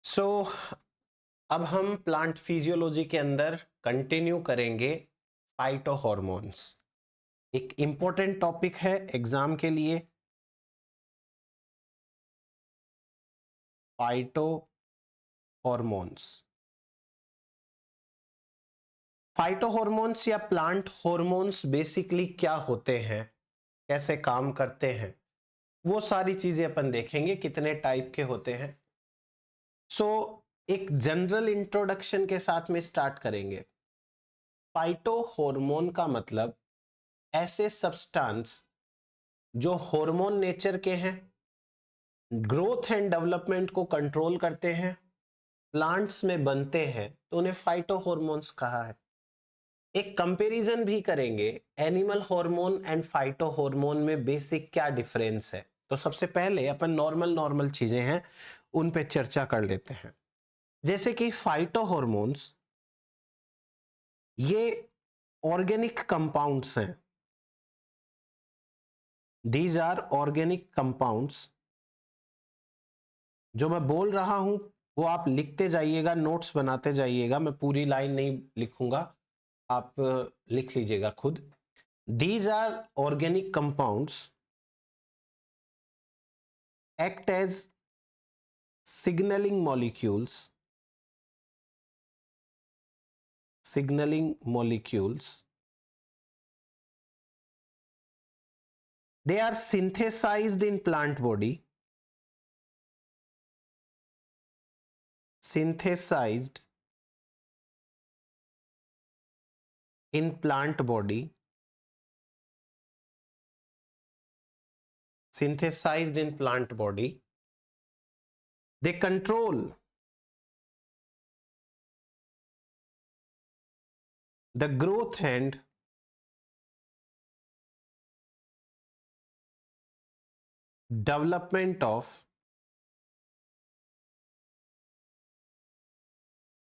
सो अब हम plant physiology के अंदर कंटिन्यू करेंगे फाइटो हॉर्मोन्स। एक इंपॉर्टेंट टॉपिक है एग्जाम के लिए, फाइटो हॉर्मोन्स। फाइटो हॉर्मोन्स या प्लांट हॉर्मोन्स बेसिकली क्या होते हैं, कैसे काम करते हैं, वो सारी चीजें अपन देखेंगे, कितने टाइप के होते हैं। एक जनरल इंट्रोडक्शन के साथ में स्टार्ट करेंगे। फाइटो हॉर्मोन का मतलब ऐसे सब्सटेंस जो हार्मोन नेचर के हैं, ग्रोथ एंड डेवलपमेंट को कंट्रोल करते हैं, प्लांट्स में बनते हैं, तो उन्हें फाइटो हॉर्मोन्स कहा है। एक कंपैरिजन भी करेंगे animal hormone and phyto hormone में बेसिक क्या डिफरेंस है। तो सबसे पहले अपन नॉर्मल चीजें हैं उन पे चर्चा कर लेते हैं। जैसे कि फाइटो हॉर्मोन्स ये ऑर्गेनिक कंपाउंड्स हैं। These are organic compounds. जो मैं बोल रहा हूं वो आप लिखते जाइएगा, नोट्स बनाते जाइएगा, मैं पूरी लाइन नहीं लिखूंगा, आप लिख लीजिएगा खुद। These are organic compounds act as signaling molecules they are synthesized in plant body synthesized in plant body synthesized in plant body they control the growth and development of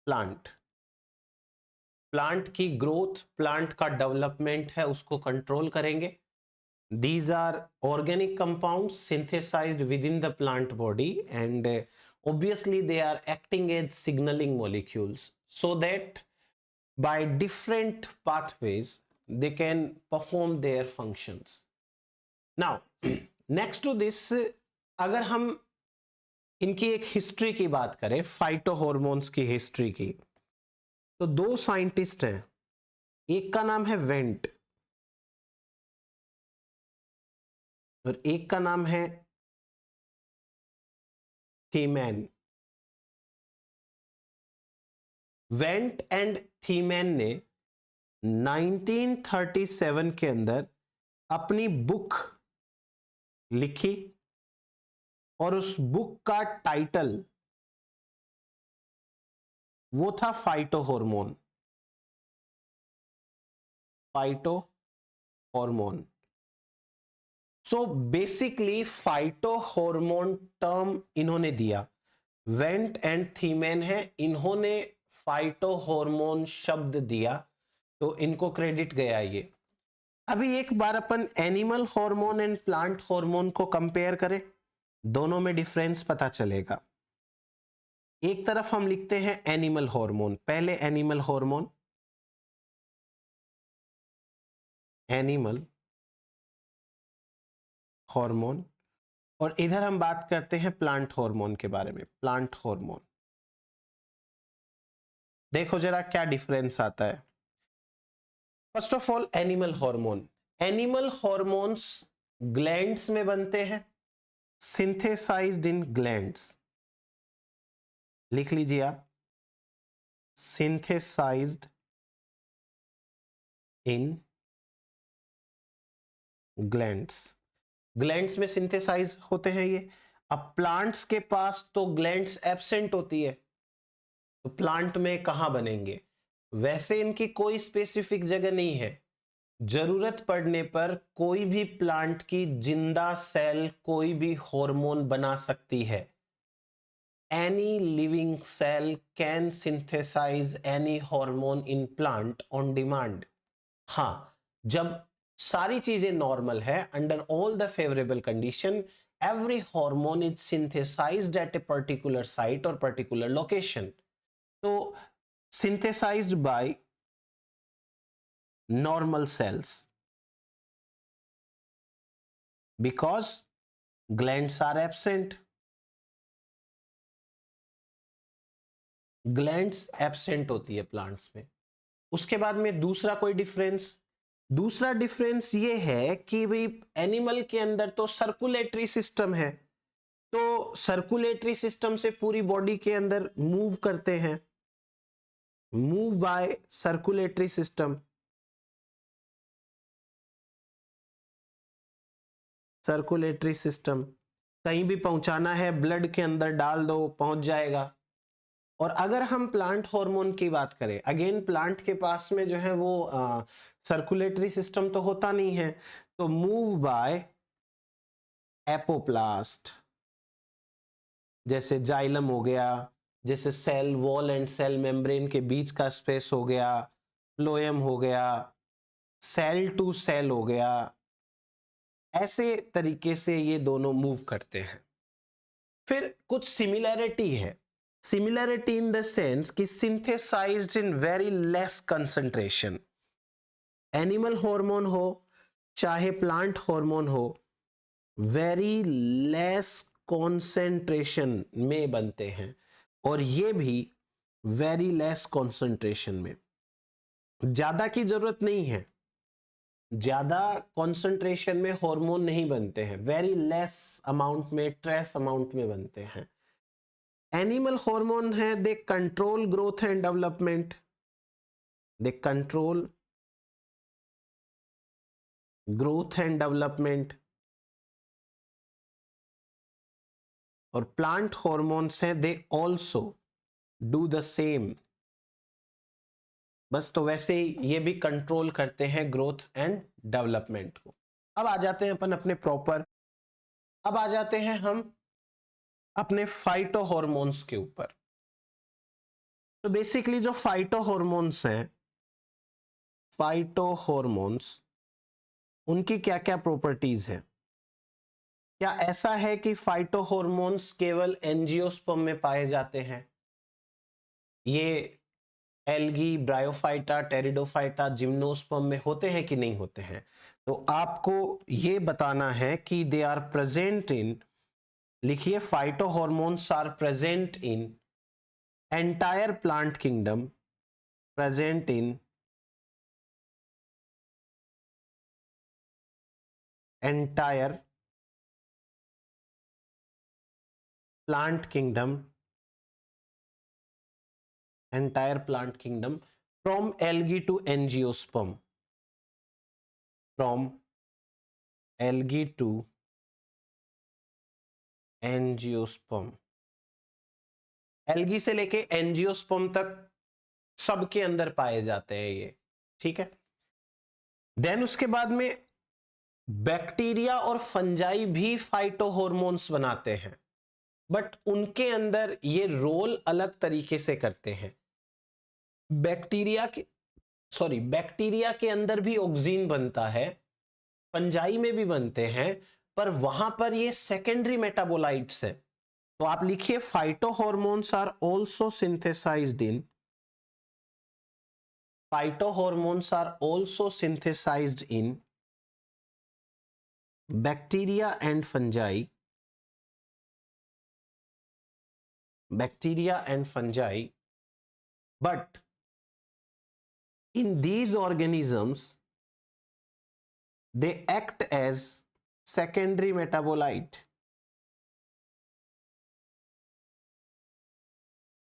plant. Plant की growth, plant का development है, उसको control करेंगे। These are organic compounds synthesized within the plant body, and obviously they are acting as signaling molecules so that by different pathways they can perform their functions. Now next to this, अगर हम इनकी एक history की बात करें, phyto hormones की history की, तो दो साइंटिस्ट हैं, एक का नाम है वेंट और एक का नाम है थीमैन। वेंट एंड थीमैन ने 1937 के अंदर अपनी बुक लिखी और उस बुक का टाइटल वो था phyto hormone. Phyto hormone. So basically phyto hormone term इन्होंने दिया, वेंट एंड थीमैन है, इन्होंने फाइटो हॉर्मोन शब्द दिया, तो इनको क्रेडिट गया ये। अभी एक बार अपन animal hormone and plant hormone को कंपेयर करें, दोनों में डिफरेंस पता चलेगा। एक तरफ हम लिखते हैं एनिमल हार्मोन, पहले एनिमल हार्मोन, एनिमल हार्मोन, और इधर हम बात करते हैं प्लांट हार्मोन के बारे में, प्लांट हार्मोन। देखो जरा क्या डिफरेंस आता है। First of all animal hormone, animal hormones glands में बनते हैं, सिंथेसाइज्ड इन ग्लैंड्स। लिख लीजिए आप, सिंथेसाइज्ड इन ग्लैंड्स। ग्लैंड्स में सिंथेसाइज होते हैं ये। अब प्लांट्स के पास तो ग्लैंड्स एब्सेंट होती है, तो प्लांट में कहां बनेंगे? वैसे इनकी कोई स्पेसिफिक जगह नहीं है, जरूरत पड़ने पर कोई भी प्लांट की जिंदा सेल कोई भी हार्मोन बना सकती है। Any living cell can synthesise any hormone in plant on demand. हाँ, जब सारी चीजें नॉर्मल है, under all the favourable condition, every hormone is synthesized at a particular site or particular location. So synthesized by normal cells because glands are absent. Glands absent होती है plants में. उसके बाद में दूसरा डिफरेंस ये है कि भाई एनिमल के अंदर तो सर्कुलेटरी सिस्टम है, तो सर्कुलेटरी सिस्टम से पूरी बॉडी के अंदर मूव करते हैं, move by circulatory system. Circulatory system कहीं भी पहुंचाना है ब्लड के अंदर डाल दो, पहुंच जाएगा. और अगर हम प्लांट हार्मोन की बात करें, अगेन प्लांट के पास में जो है वो सर्कुलेटरी सिस्टम तो होता नहीं है, तो मूव बाय एपोप्लास्ट, जैसे जाइलम हो गया, जैसे cell wall and cell membrane के बीच का स्पेस हो गया, फ्लोएम हो गया, सेल टू सेल हो गया, ऐसे तरीके से ये दोनों मूव करते हैं. फिर कुछ सिमिलैरिटी है, सिमिलैरिटी इन द सेंस कि synthesised in very less concentration. Animal hormone हो चाहे प्लांट हार्मोन हो, वेरी लेस कॉन्सेंट्रेशन में बनते हैं, और ये भी वेरी लेस कॉन्सेंट्रेशन में. ज्यादा की जरूरत नहीं है, ज्यादा कॉन्सेंट्रेशन में हार्मोन नहीं बनते हैं, वेरी लेस अमाउंट में, ट्रेस अमाउंट में बनते हैं. एनिमल हार्मोन है, they control growth and development, they control growth and development. और प्लांट हार्मोन्स हैं, they also do the same. बस तो वैसे ही ये भी कंट्रोल करते हैं ग्रोथ एंड डेवलपमेंट को. अब आ जाते हैं अपन अपने प्रॉपर, अब आ जाते हैं हम अपने फाइटो हार्मोन्स के ऊपर. तो बेसिकली जो फाइटो हार्मोन्स हैं, फाइटो हार्मोन्स, उनकी क्या क्या प्रॉपर्टीज हैं. क्या ऐसा है कि फाइटो हार्मोन्स केवल एंजियोस्पर्म में पाए जाते हैं? ये एल्गी, ब्रायोफाइटा, टेरिडोफाइटा, जिम्नोस्पर्म में होते हैं कि नहीं होते हैं? तो आपको ये बताना है कि दे आर प्रेजेंट इन, लिखिए, phyto hormones are present in entire plant kingdom, present in entire plant kingdom, entire plant kingdom, from algae to angiosperm, from algae to angiosperm. Algae से लेके एंजियोस्पर्म तक सबके अंदर पाए जाते हैं ये, ठीक है. देन उसके बाद में बैक्टीरिया और फंजाई भी फाइटो हार्मोन्स बनाते हैं, बट उनके अंदर ये रोल अलग तरीके से करते हैं. बैक्टीरिया के अंदर भी ऑक्सीन बनता है, फंजाई में भी बनते हैं, पर वहां पर ये सेकेंडरी मेटाबोलाइट्स है. तो आप लिखिए, phyto hormones are also synthesised in, phyto hormones are also synthesised in bacteria and fungi, bacteria and fungi, but in these organisms they act as secondary metabolite,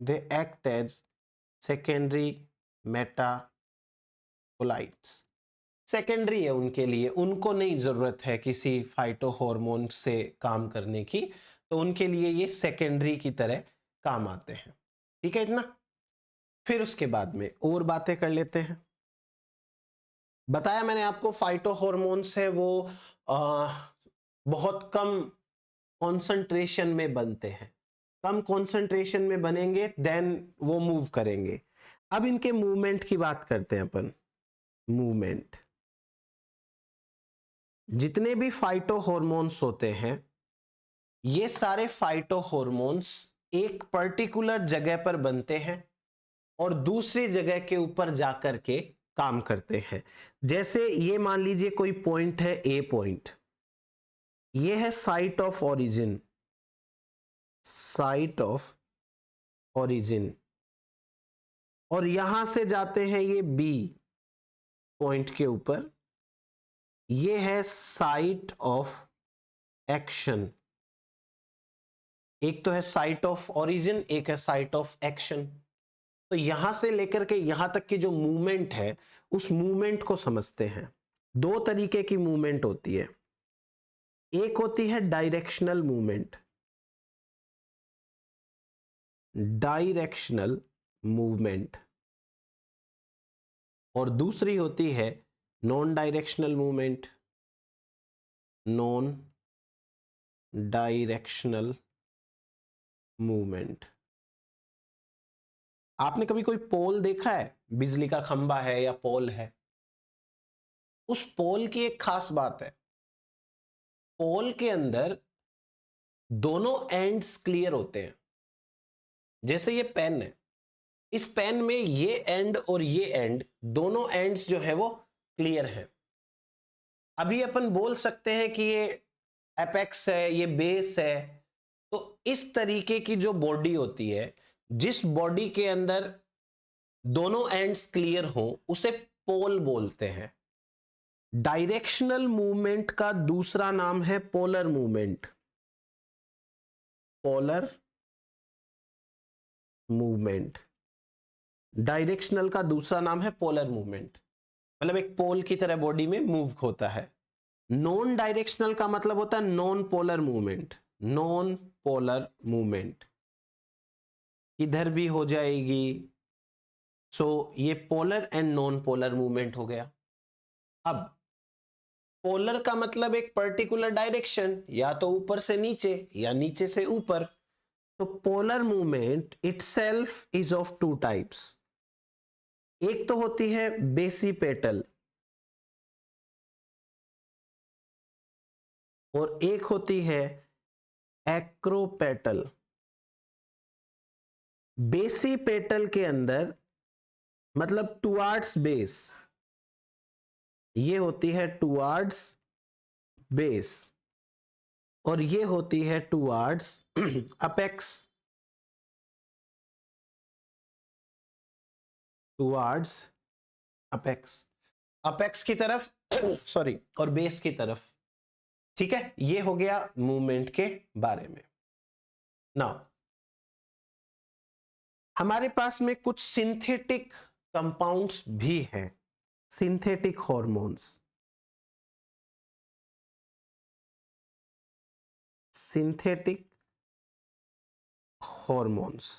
they act as secondary metabolites. Secondary है उनके लिए, उनको नहीं जरूरत है किसी phyto hormone से काम करने की, तो उनके लिए ये सेकेंडरी की तरह काम आते हैं. ठीक है इतना. फिर उसके बाद में और बातें कर लेते हैं. बताया मैंने आपको फाइटो हार्मोन्स है वो बहुत कम कॉन्सेंट्रेशन में बनते हैं, कम कॉन्सेंट्रेशन में बनेंगे देन वो मूव करेंगे. अब इनके मूवमेंट की बात करते हैं अपन. मूवमेंट, जितने भी फाइटो हार्मोन्स होते हैं ये सारे फाइटो हॉर्मोन्स एक पर्टिकुलर जगह पर बनते हैं और दूसरी जगह के ऊपर जाकर के काम करते हैं। जैसे ये मान लीजिए कोई पॉइंट है, ए पॉइंट, ये है site of origin, site of origin, और यहां से जाते हैं ये बी पॉइंट के ऊपर, ये है साइट ऑफ एक्शन। एक तो है साइट ऑफ ओरिजिन, एक है साइट ऑफ एक्शन। तो यहां से लेकर के यहां तक की जो मूवमेंट है, उस मूवमेंट को समझते हैं। दो तरीके की मूवमेंट होती है, एक होती है डायरेक्शनल मूवमेंट, डायरेक्शनल मूवमेंट, और दूसरी होती है non directional movement, non directional movement. आपने कभी कोई पोल देखा है, बिजली का खंबा है या पोल है? उस पोल की एक खास बात है, पोल के अंदर दोनों एंड्स क्लियर होते हैं। जैसे ये पेन है, इस पेन में ये एंड और ये एंड, दोनों एंड्स जो है वो क्लियर है। अभी अपन बोल सकते हैं कि ये एपेक्स है, ये बेस है। तो इस तरीके की जो बॉडी होती है, जिस बॉडी के अंदर दोनों एंड्स क्लियर हो, उसे पोल बोलते हैं। डायरेक्शनल मूवमेंट का दूसरा नाम है polar movement, polar movement. Directional का दूसरा नाम है पोलर मूवमेंट, मतलब एक पोल की तरह बॉडी में मूव होता है। नॉन डायरेक्शनल का मतलब होता है non polar movement, non polar movement इधर भी हो जाएगी। सो ये polar and non polar movement हो गया। अब पोलर का मतलब एक पर्टिकुलर डायरेक्शन, या तो ऊपर से नीचे या नीचे से ऊपर। तो polar movement itself is of two types. एक तो होती है बेसिपेटल और एक होती है एक्रोपेटल। बेसिपेटल के अंदर मतलब टुवार्ड्स बेस, ये होती है टुवार्ड्स बेस, और ये होती है towards apex, towards apex, apex की तरफ सॉरी, और बेस की तरफ। ठीक है, ये हो गया मूवमेंट के बारे में। नाउ हमारे पास में कुछ सिंथेटिक कंपाउंड्स भी हैं, सिंथेटिक हॉर्मोन्स, सिंथेटिक हॉर्मोन्स।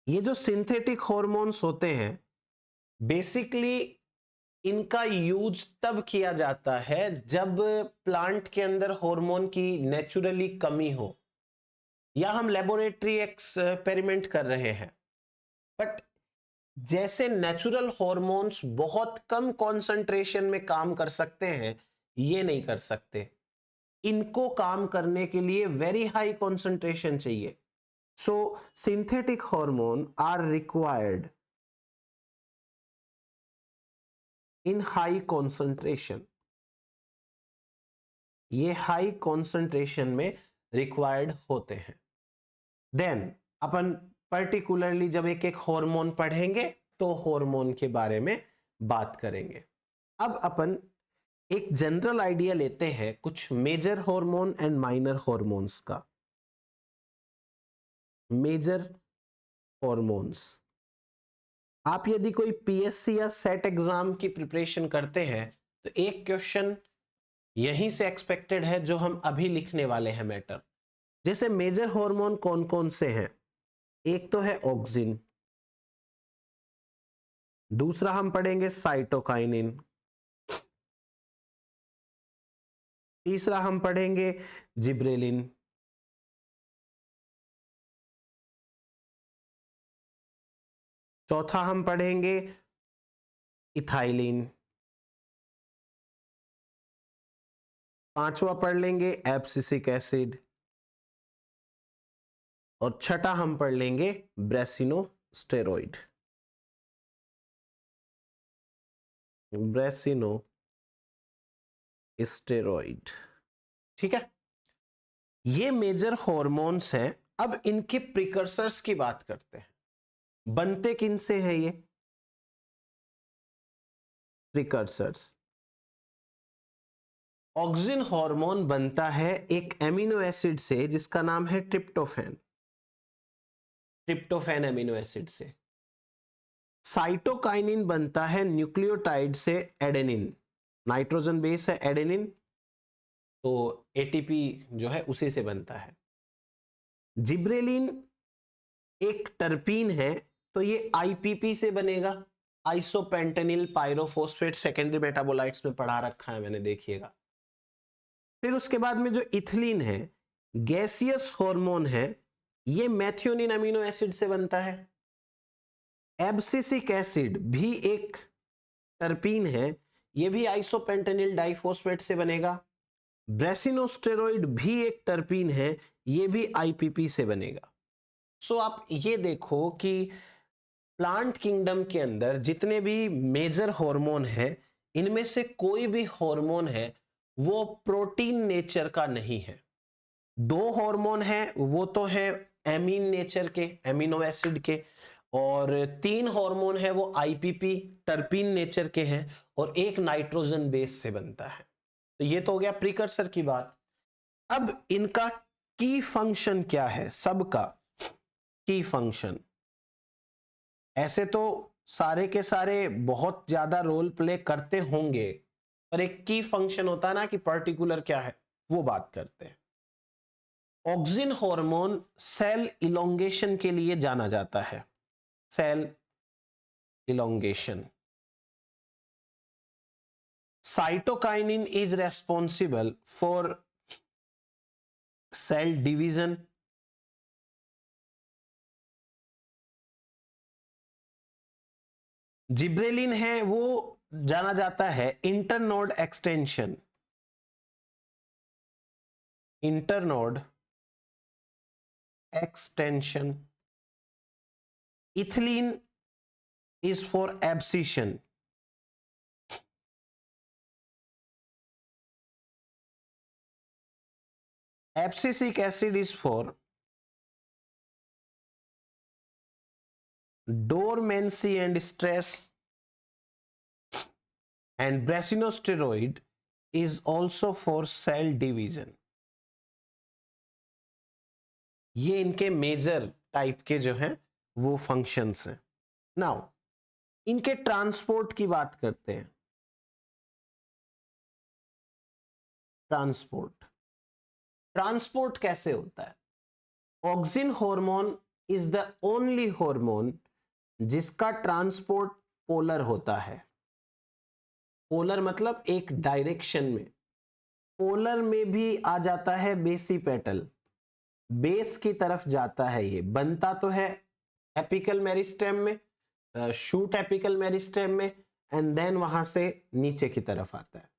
ये जो सिंथेटिक हॉर्मोन्स होते हैं, बेसिकली इनका यूज तब किया जाता है जब प्लांट के अंदर हार्मोन की नेचुरली कमी हो, या हम लेबोरेटरी एक्सपेरिमेंट कर रहे हैं। बट जैसे नेचुरल हॉर्मोन्स बहुत कम कंसंट्रेशन में काम कर सकते हैं, ये नहीं कर सकते। इनको काम करने के लिए वेरी हाई कंसंट्रेशन चाहिए। So synthetic hormone are required in high concentration, ये हाई कॉन्सेंट्रेशन में रिक्वायर्ड होते हैं। देन अपन पर्टिकुलरली जब एक एक हार्मोन पढ़ेंगे तो हार्मोन के बारे में बात करेंगे। अब अपन एक जनरल आइडिया लेते हैं कुछ major hormone and minor hormones का। मेजर हार्मोन्स, आप यदि कोई पीएससी या सेट एग्जाम की प्रिपरेशन करते हैं तो एक क्वेश्चन यहीं से एक्सपेक्टेड है जो हम अभी लिखने वाले हैं मैटर। जैसे मेजर हार्मोन कौन कौन से हैं? एक तो है ऑक्सिन, दूसरा हम पढ़ेंगे साइटोकाइनिन, तीसरा हम पढ़ेंगे जिब्रेलिन, चौथा हम पढ़ेंगे इथाइलिन, पांचवा पढ़ लेंगे एब्सिसिक एसिड, और छठा हम पढ़ लेंगे ब्रेसिनोस्टेरॉइड। ब्रेसिनोस्टेरॉइड, ठीक है। ये मेजर हॉर्मोन्स हैं। अब इनके प्रिकर्सर्स की बात करते हैं। बनते किन से हैं ये प्रिकर्सर्स? ऑक्सिन हार्मोन बनता है एक एमिनो एसिड से जिसका नाम है ट्रिप्टोफैन। ट्रिप्टोफैन एमिनो एसिड से। साइटोकाइनिन बनता है न्यूक्लियोटाइड से एडेनिन। नाइट्रोजन बेस है एडेनिन, तो एटीपी जो है उसी से बनता है। जिब्रेलिन एक टर्पीन है, तो ये आईपीपी से बनेगा, आइसोपेंटेनिल पायरोफॉस्फेट। सेकेंडरी मेटाबोलाइट्स में पढ़ा रखा है मैंने, देखिएगा। फिर उसके बाद में जो इथिलीन है, गैसियस हार्मोन है, ये मेथियोनिन अमीनो एसिड से बनता है। एब्सिसिक एसिड भी एक टर्पीन है, ये भी आइसोपेंटेनिल डाइफॉस्फेट से बनेगा। ब्रेसिनोस्टेरॉइड भी एक टर्पीन है, ये भी आईपीपी से बनेगा। सो आप ये देखो कि प्लांट किंगडम के अंदर जितने भी मेजर हार्मोन है, इनमें से कोई भी हार्मोन है वो प्रोटीन नेचर का नहीं है। दो हार्मोन है वो तो है एमीन नेचर के, एमिनो एसिड के, और तीन हार्मोन है वो आईपीपी टर्पीन नेचर के हैं, और एक नाइट्रोजन बेस से बनता है। तो ये तो हो गया प्रीकर्सर की बात। अब इनका की फंक्शन क्या है? सबका की फंक्शन, ऐसे तो सारे के सारे बहुत ज्यादा रोल प्ले करते होंगे, पर एक की फंक्शन होता है ना कि पर्टिकुलर क्या है, वो बात करते हैं। ऑक्सिन हार्मोन सेल इलोंगेशन के लिए जाना जाता है, cell elongation. Cytokinin is responsible for cell division. Gibberellin है वो जाना जाता है internode extension, internode extension. Ethylene is for abscission. Abscisic acid is for dormancy and stress, and brasinosteroid is also for cell division. ये इनके major type के जो हैं वो फंक्शंस हैं। नाउ इनके ट्रांसपोर्ट की बात करते हैं। ट्रांसपोर्ट, ट्रांसपोर्ट कैसे होता है? Auxin hormone is the only hormone जिसका ट्रांसपोर्ट पोलर होता है। पोलर मतलब एक डायरेक्शन में। पोलर में भी आ जाता है बेसिपेटल, बेस की तरफ जाता है। ये बनता तो है एपिकल मेरिस्टेम में, शूट एपिकल मेरिस्टेम में, एंड देन वहां से नीचे की तरफ आता है।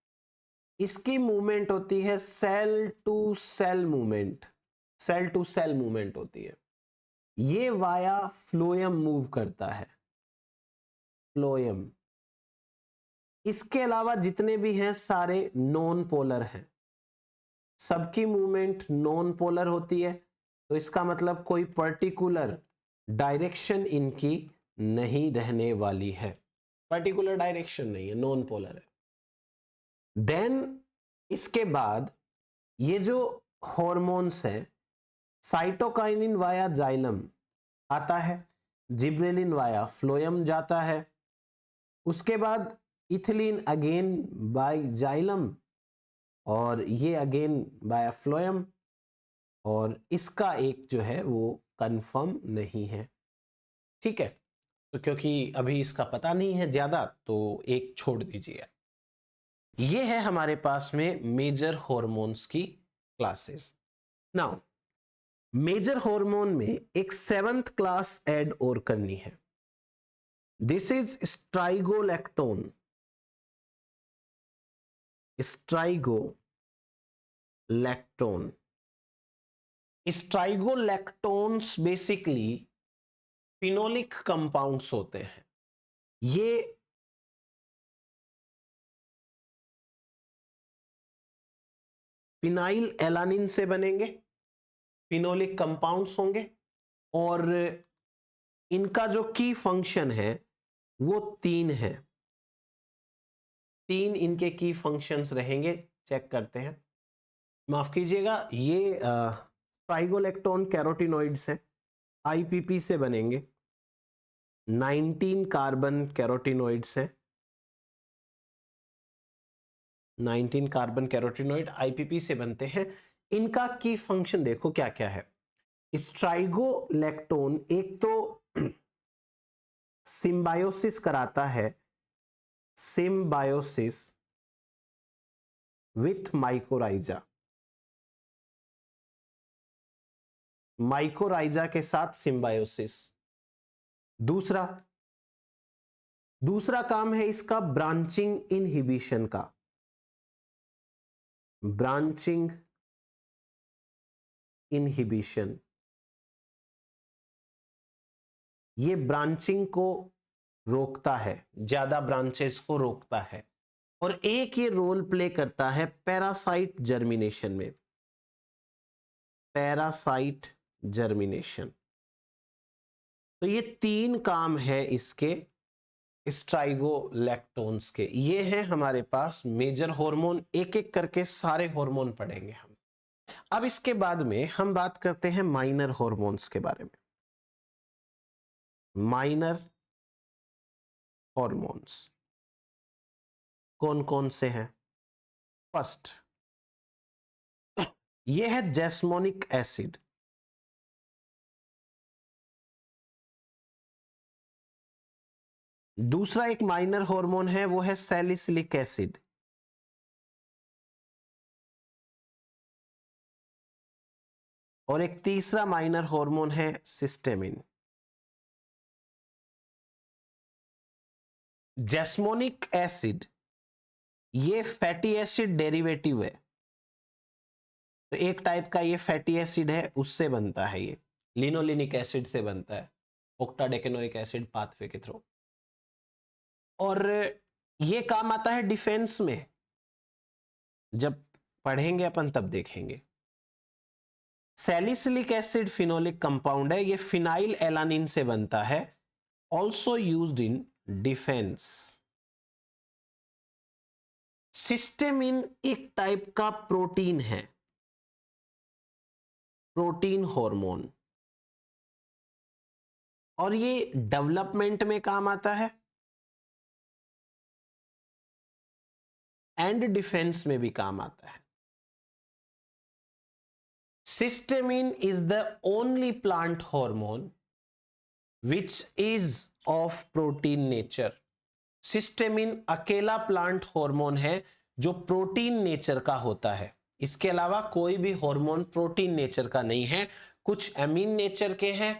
इसकी मूवमेंट होती है cell to cell movement, cell to cell movement होती है। ये वाया फ्लोएम मूव करता है, फ्लोएम। इसके अलावा जितने भी हैं सारे नॉन पोलर हैं, सबकी मूवमेंट नॉन पोलर होती है। तो इसका मतलब कोई पर्टिकुलर डायरेक्शन इनकी नहीं रहने वाली है, पर्टिकुलर डायरेक्शन नहीं है, नॉन पोलर है। देन इसके बाद ये जो हॉर्मोन्स हैं, साइटोकाइनिन वाया जाइलम आता है, जिब्रेलिन वाया फ्लोएम जाता है, उसके बाद इथिलीन अगेन बाय जाइलम, और ये अगेन बाय फ्लोएम, और इसका एक जो है वो कंफर्म नहीं है। ठीक है, तो क्योंकि अभी इसका पता नहीं है ज्यादा, तो एक छोड़ दीजिए। ये है हमारे पास में मेजर हॉर्मोन्स की क्लासेस। नाउ मेजर हार्मोन में एक सेवंथ क्लास ऐड और करनी है। This is strigolactone, strigolactone. Lactone. Strigolactones basically phenolic compounds होते हैं। ये फिनाइल एलानिन से बनेंगे, फिनोलिक कंपाउंड्स होंगे, और इनका जो की फंक्शन है वो 3 है। 3 इनके की फंक्शंस रहेंगे, चेक करते हैं। माफ कीजिएगा, ये स्ट्राइगोलैक्टोन कैरोटिनॉइड्स हैं, आईपीपी से बनेंगे। 19 कार्बन कैरोटिनॉइड्स हैं, 19 कार्बन कैरोटिनॉइड आईपीपी से बनते हैं। इनका की फंक्शन देखो क्या क्या है। स्ट्राइगोलैक्टोन एक तो सिम्बायोसिस कराता है, सिम्बायोसिस विथ माइकोराइजा, माइकोराइजा के साथ सिम्बायोसिस। दूसरा काम है इसका ब्रांचिंग इनहिबिशन का, ब्रांचिंग इनहिबिशन। ये ब्रांचिंग को रोकता है, ज्यादा ब्रांचेस को रोकता है। और एक ये रोल प्ले करता है पैरासाइट जर्मिनेशन में, पैरासाइट जर्मिनेशन। तो ये 3 काम है इसके स्ट्राइगोलैक्टोन्स के। ये हैं हमारे पास मेजर हार्मोन, एक एक करके सारे हार्मोन पढ़ेंगे हम। अब इसके बाद में हम बात करते हैं माइनर हार्मोन्स के बारे में। माइनर हार्मोन्स कौन कौन से हैं? फर्स्ट ये है जैस्मोनिक एसिड। दूसरा एक माइनर हार्मोन है, वो है सैलिसिलिक एसिड। और एक तीसरा माइनर हार्मोन है सिस्टेमिन। जैस्मोनिक एसिड ये फैटी एसिड डेरिवेटिव है, तो एक टाइप का ये फैटी एसिड है, उससे बनता है। ये लिनोलिनिक एसिड से बनता है, ओक्टाडेकेनोइक एसिड पाथवे के थ्रू। और ये काम आता है डिफेंस में, जब पढ़ेंगे अपन तब देखेंगे। सैलिसिलिक एसिड फिनोलिक कंपाउंड है, ये फिनाइल एलानिन से बनता है, ऑल्सो यूज्ड इन डिफेंस। सिस्टेमिन एक टाइप का प्रोटीन है, प्रोटीन हार्मोन, और ये डेवलपमेंट में काम आता है एंड डिफेंस में भी काम आता है। Systemin is the only plant hormone which is of protein nature. Systemin अकेला प्लांट हार्मोन है जो प्रोटीन नेचर का होता है। इसके अलावा कोई भी हार्मोन प्रोटीन नेचर का नहीं है। कुछ एमीन नेचर के हैं,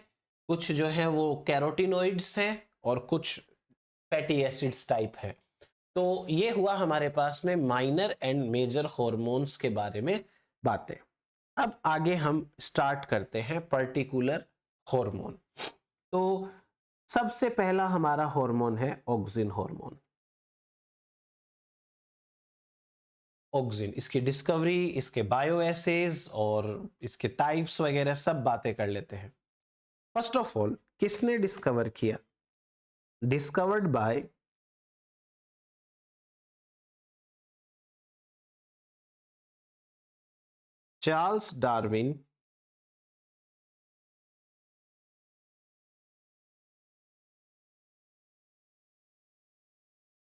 कुछ जो है वो कैरोटिनोइड्स हैं, और कुछ फैटी एसिड्स टाइप है। तो ये हुआ हमारे पास में माइनर एंड मेजर हार्मोन्स के बारे में बातें। अब आगे हम स्टार्ट करते हैं पर्टिकुलर हार्मोन। तो सबसे पहला हमारा हार्मोन है ऑक्सिन हार्मोन। ऑक्सिन, इसकी डिस्कवरी, इसके बायोएसेज और इसके टाइप्स वगैरह सब बातें कर लेते हैं। फर्स्ट ऑफ ऑल, किसने डिस्कवर किया? Discovered by Charles Darwin,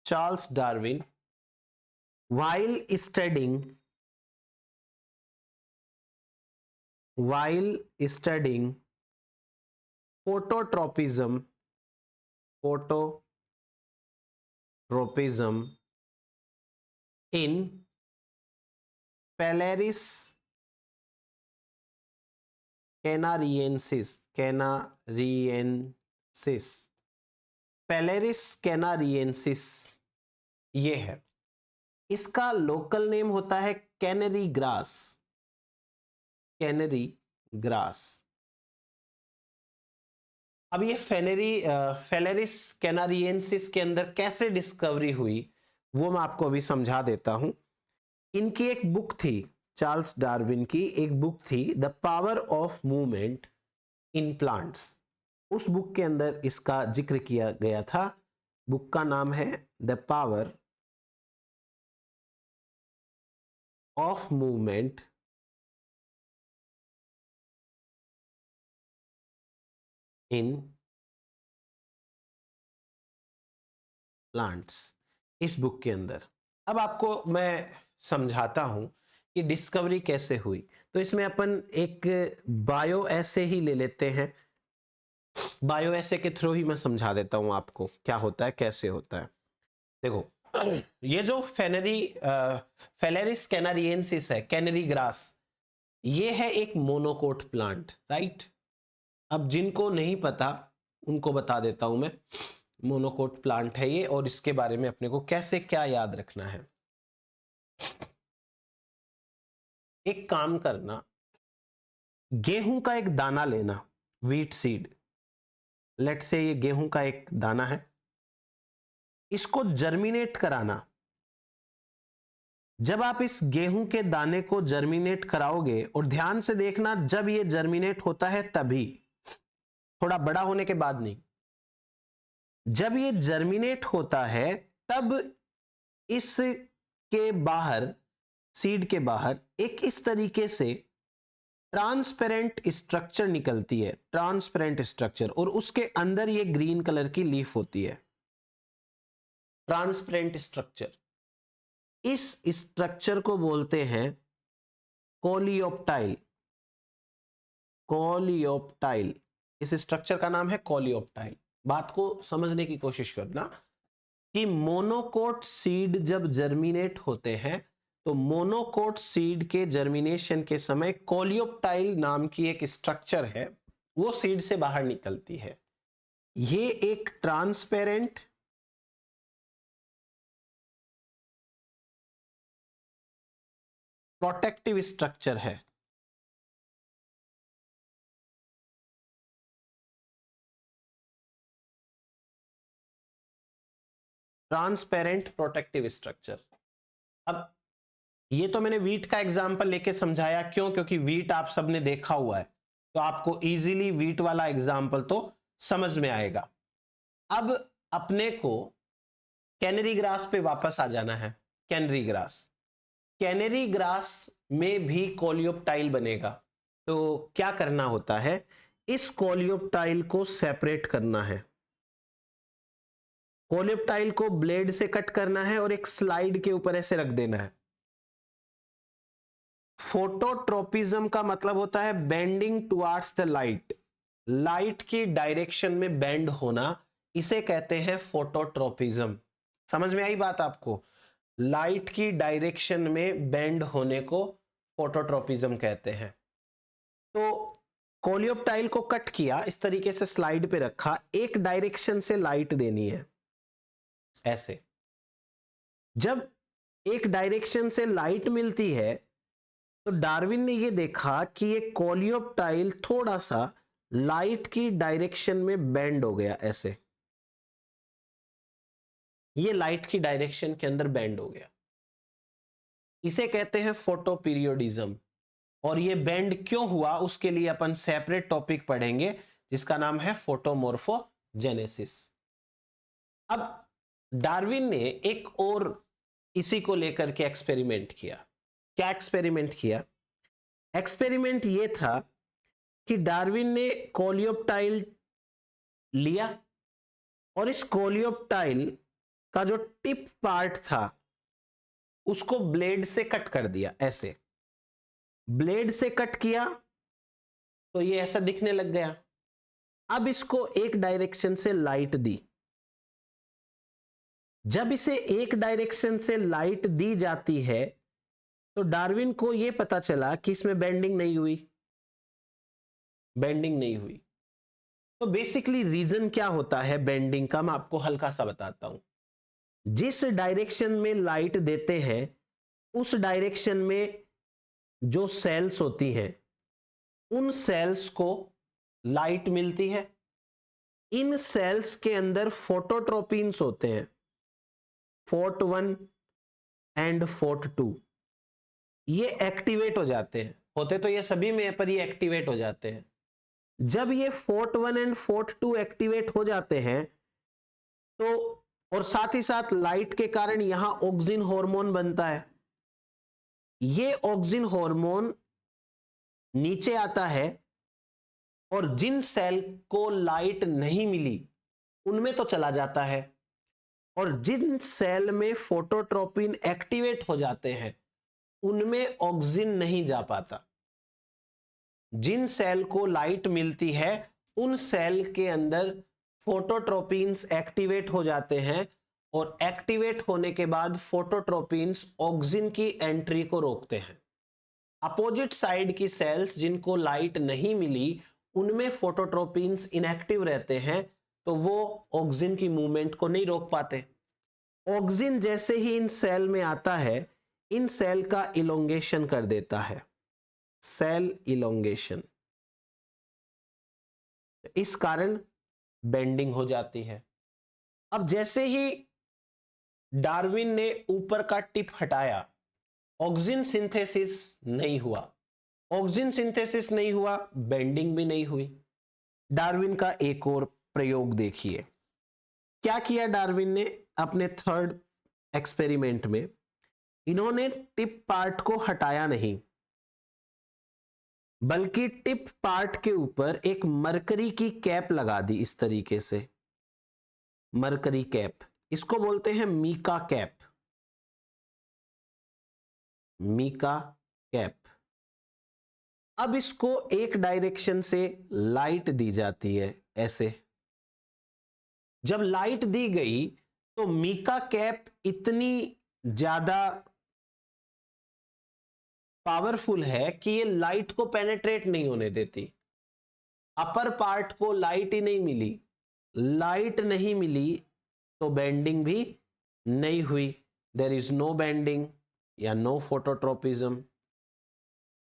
Charles Darwin while studying phototropism in Phalaris canariensis, Phalaris canariensis ये है। इसका लोकल नेम होता है कैनरी ग्रास, कैनरी ग्रास। अब ये फेलेरिस कैनारियंसिस के अंदर कैसे डिस्कवरी हुई वो मैं आपको अभी समझा देता हूं। इनकी एक बुक थी, चार्ल्स डार्विन की एक बुक थी, the power of movement in plants. उस बुक के अंदर इसका जिक्र किया गया था। बुक का नाम है the power of movement in plants, इस बुक के अंदर। अब आपको मैं समझाता हूं कि डिस्कवरी कैसे हुई। तो इसमें अपन एक बायो ऐसे ही ले लेते हैं, बायो ऐसे के थ्रू ही मैं समझा देता हूं आपको क्या होता है, कैसे होता है। देखो, ये जो फेलेरिस कैनारियंसिस है, कैनरी ग्रास, ये है एक मोनोकोट प्लांट, राइट। अब जिनको नहीं पता उनको बता देता हूं मैं, मोनोकोट प्लांट है ये, और इसके बारे में अपने को कैसे क्या याद रखना है। एक काम करना, गेहूं का एक दाना लेना, व्हीट सीड, लेट से ये गेहूं का एक दाना है, इसको जर्मिनेट कराना। जब आप इस गेहूं के दाने को जर्मिनेट कराओगे, और ध्यान से देखना जब ये जर्मिनेट होता है तभी, थोड़ा बड़ा होने के बाद नहीं, जब ये जर्मिनेट होता है तब इस के बाहर, सीड के बाहर एक इस तरीके से ट्रांसपेरेंट स्ट्रक्चर निकलती है, ट्रांसपेरेंट स्ट्रक्चर, और उसके अंदर ये ग्रीन कलर की लीफ होती है, ट्रांसपेरेंट स्ट्रक्चर। इस स्ट्रक्चर को बोलते हैं कोलियोप्टाइल। कोलियोप्टाइल, इस स्ट्रक्चर का नाम है कोलियोप्टाइल। बात को समझने की कोशिश करना कि मोनोकोट सीड जब जर्मिनेट होते हैं तो मोनोकोट सीड के जर्मिनेशन के समय कोलियोप्टाइल नाम की एक स्ट्रक्चर है, वो सीड से बाहर निकलती है। ये एक ट्रांसपेरेंट प्रोटेक्टिव स्ट्रक्चर है। Transparent protective structure. अब ये तो मैंने वीट का एग्जांपल लेके समझाया, क्यों? क्योंकि वीट आप सबने देखा हुआ है, तो आपको इजीली वीट वाला एग्जांपल तो समझ में आएगा। अब अपने को कैनरी ग्रास पे वापस आ जाना है। कैनरी ग्रास, कैनरी ग्रास में भी कोलियोप्टाइल बनेगा। तो क्या करना होता है, इस कोलियोप्टाइल को सेपरेट करना है। कोलियोप्टाइल को ब्लेड से कट करना है और एक स्लाइड के ऊपर ऐसे रख देना है। फोटोट्रोपिज्म का मतलब होता है bending towards the light, light की डायरेक्शन में बेंड होना, इसे कहते हैं फोटोट्रोपिज्म। समझ में आई बात आपको? लाइट की डायरेक्शन में बेंड होने को फोटोट्रोपिज्म कहते हैं। तो कोलियोप्टाइल को कट किया, इस तरीके से स्लाइड पे रखा, एक डायरेक्शन से लाइट देनी है ऐसे। जब एक डायरेक्शन से लाइट मिलती है तो डार्विन ने यह देखा कि ये कोलियोप्टाइल थोड़ा सा लाइट की डायरेक्शन में बेंड हो गया ऐसे, ये लाइट की डायरेक्शन के अंदर बेंड हो गया, इसे कहते हैं फोटो पीरियोडिज्म। और ये बेंड क्यों हुआ उसके लिए अपन सेपरेट टॉपिक पढ़ेंगे जिसका नाम है फोटोमॉर्फोजेनेसिस। अब डार्विन ने एक और इसी को लेकर के एक्सपेरिमेंट किया। क्या एक्सपेरिमेंट किया? एक्सपेरिमेंट ये था कि डार्विन ने कोलियोप्टाइल लिया और इस कोलियोप्टाइल का जो टिप पार्ट था उसको ब्लेड से कट कर दिया ऐसे। ब्लेड से कट किया तो ये ऐसा दिखने लग गया। अब इसको एक डायरेक्शन से लाइट दी। जब इसे एक डायरेक्शन से लाइट दी जाती है तो डार्विन को यह पता चला कि इसमें बेंडिंग नहीं हुई, बेंडिंग नहीं हुई। तो बेसिकली रीजन क्या होता है बेंडिंग का, मैं आपको हल्का सा बताता हूं। जिस डायरेक्शन में लाइट देते हैं उस डायरेक्शन में जो सेल्स होती हैं उन सेल्स को लाइट मिलती है। इन सेल्स के अंदर फोटोट्रोपिन्स होते हैं, FOT1 एंड FOT2। ये एक्टिवेट हो जाते हैं, होते तो ये सभी में पर ये एक्टिवेट हो जाते हैं। जब ये FOT1 एंड FOT2 एक्टिवेट हो जाते हैं तो, और साथ ही साथ लाइट के कारण यहां ऑक्सिन हार्मोन बनता है। ये ऑक्सिन हार्मोन नीचे आता है और जिन सेल को लाइट नहीं मिली उनमें तो चला जाता है, और जिन सेल में फोटोट्रोपिन एक्टिवेट हो जाते हैं उनमें ऑक्सिन नहीं जा पाता। जिन सेल को लाइट मिलती है उन सेल के अंदर फोटोट्रोपिन्स एक्टिवेट हो जाते हैं, और एक्टिवेट होने के बाद फोटोट्रोपिन्स ऑक्सिन की एंट्री को रोकते हैं। अपोजिट साइड की सेल्स जिनको लाइट नहीं मिली उनमें फोटोट्रोपिन्स इनएक्टिव रहते हैं, तो वो ऑक्सिन की मूवमेंट को नहीं रोक पाते। ऑक्सिन जैसे ही इन सेल में आता है, इन सेल का इलोंगेशन कर देता है, सेल इलोंगेशन। इस कारण बेंडिंग हो जाती है। अब जैसे ही डार्विन ने ऊपर का टिप हटाया, ऑक्सिन सिंथेसिस नहीं हुआ। ऑक्सिन सिंथेसिस नहीं हुआ, बेंडिंग भी नहीं हुई। डार्विन का एक और प्रयोग देखिए। क्या किया डार्विन ने अपने थर्ड एक्सपेरिमेंट में? इन्होंने टिप पार्ट को हटाया नहीं, बल्कि टिप पार्ट के ऊपर एक मरकरी की कैप लगा दी, इस तरीके से मरकरी कैप। इसको बोलते हैं मीका कैप, मीका कैप। अब इसको एक डायरेक्शन से लाइट दी जाती है, ऐसे। जब लाइट दी गई तो मीका कैप इतनी ज्यादा पावरफुल है कि ये लाइट को पेनेट्रेट नहीं होने देती। अपर पार्ट को लाइट ही नहीं मिली, लाइट नहीं मिली तो बेंडिंग भी नहीं हुई। देयर इज नो बेंडिंग या नो फोटोट्रोपिज्म,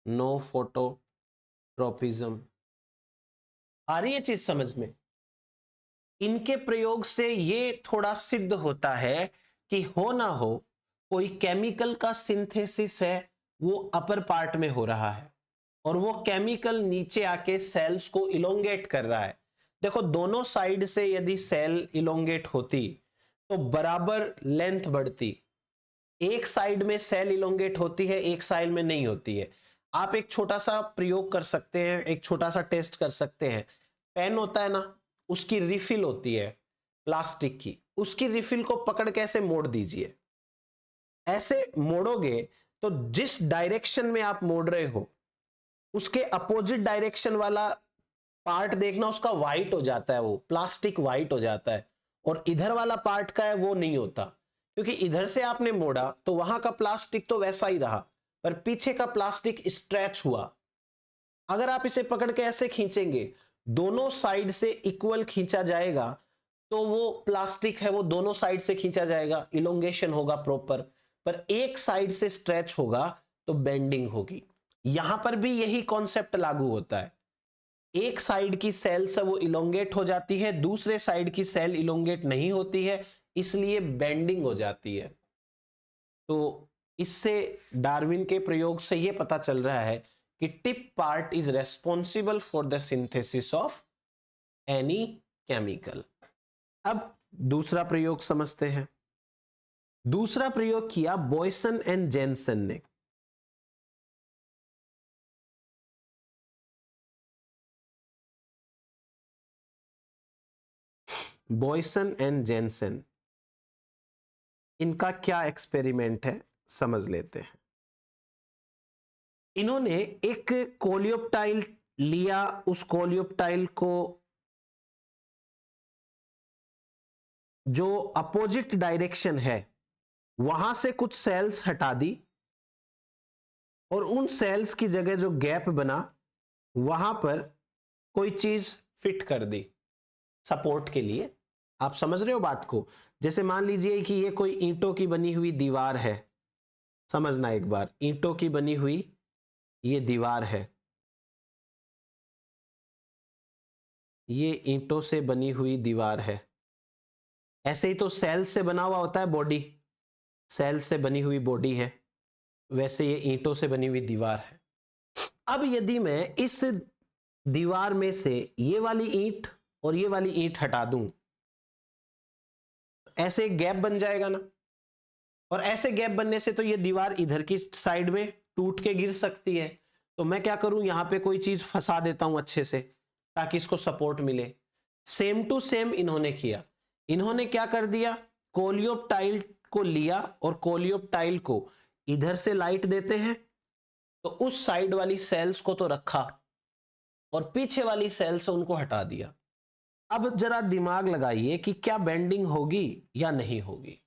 नो फोटोट्रोपिज्म। आ रही है चीज समझ में? इनके प्रयोग से ये थोड़ा सिद्ध होता है कि हो ना हो कोई केमिकल का सिंथेसिस है वो अपर पार्ट में हो रहा है, और वो केमिकल नीचे आके सेल्स को इलोंगेट कर रहा है। देखो, दोनों साइड से यदि सेल इलोंगेट होती तो बराबर लेंथ बढ़ती। एक साइड में सेल इलोंगेट होती है, एक साइड में नहीं होती है। आप एक छोटा सा प्रयोग कर सकते हैं, एक छोटा सा टेस्ट कर सकते हैं। पेन होता है ना, उसकी रिफिल होती है प्लास्टिक की, उसकी रिफिल को पकड़ के ऐसे मोड़ दीजिए। ऐसे मोड़ोगे तो जिस डायरेक्शन में आप मोड़ रहे हो उसके अपोजिट डायरेक्शन वाला पार्ट देखना, उसका व्हाइट हो जाता है, वो प्लास्टिक व्हाइट हो जाता है, और इधर वाला पार्ट का है वो नहीं होता, क्योंकि इधर से आपने मोड़ा तो वहां का प्लास्टिक तो वैसा ही रहा, पर पीछे का प्लास्टिक स्ट्रेच हुआ। अगर आप इसे पकड़ के ऐसे खींचेंगे, दोनों साइड से इक्वल खींचा जाएगा, तो वो प्लास्टिक है वो दोनों साइड से खींचा जाएगा, इलोंगेशन होगा प्रॉपर। पर एक साइड से स्ट्रेच होगा तो बेंडिंग होगी। यहां पर भी यही कॉन्सेप्ट लागू होता है। एक साइड की सेल से वो इलोंगेट हो जाती है, दूसरे साइड की सेल इलोंगेट नहीं होती है, इसलिए बेंडिंग हो जाती है। तो इससे डार्विन के प्रयोग से यह पता चल रहा है कि tip part is responsible for the synthesis of any chemical. अब दूसरा प्रयोग समझते हैं। दूसरा प्रयोग किया बॉयसन एंड जेनसन ने। बॉयसन एंड जेनसन, इनका क्या एक्सपेरिमेंट है समझ लेते हैं। इन्होंने एक कोलियोप्टाइल लिया, उस कोलियोप्टाइल को जो अपोजिट डायरेक्शन है वहां से कुछ सेल्स हटा दी, और उन सेल्स की जगह जो गैप बना वहां पर कोई चीज फिट कर दी सपोर्ट के लिए। आप समझ रहे हो बात को? जैसे मान लीजिए कि ये कोई ईंटों की बनी हुई दीवार है, समझना एक बार, ईंटों की बनी हुई ये दीवार है, ये ईंटों से बनी हुई दीवार है। ऐसे ही तो सेल से बना हुआ होता है बॉडी, सेल से बनी हुई बॉडी है, वैसे ये ईंटों से बनी हुई दीवार है। अब यदि मैं इस दीवार में से ये वाली ईंट और ये वाली ईंट हटा दूं, ऐसे एक गैप बन जाएगा ना, और ऐसे गैप बनने से तो ये दीवार इधर की साइड में टूट के गिर सकती है। तो मैं क्या करूं, यहां पे कोई चीज फंसा देता हूं अच्छे से ताकि इसको सपोर्ट मिले। सेम टू सेम इन्होंने किया। इन्होंने क्या कर दिया, कोलियोप टाइल को लिया और कोलियोप टाइल को इधर से लाइट देते हैं तो उस साइड वाली सेल्स को तो रखा और पीछे वाली सेल से उनको हटा दिया। अब जरा दिमाग लगाइए कि क्या बेंडिंग होगी या नहीं होगी।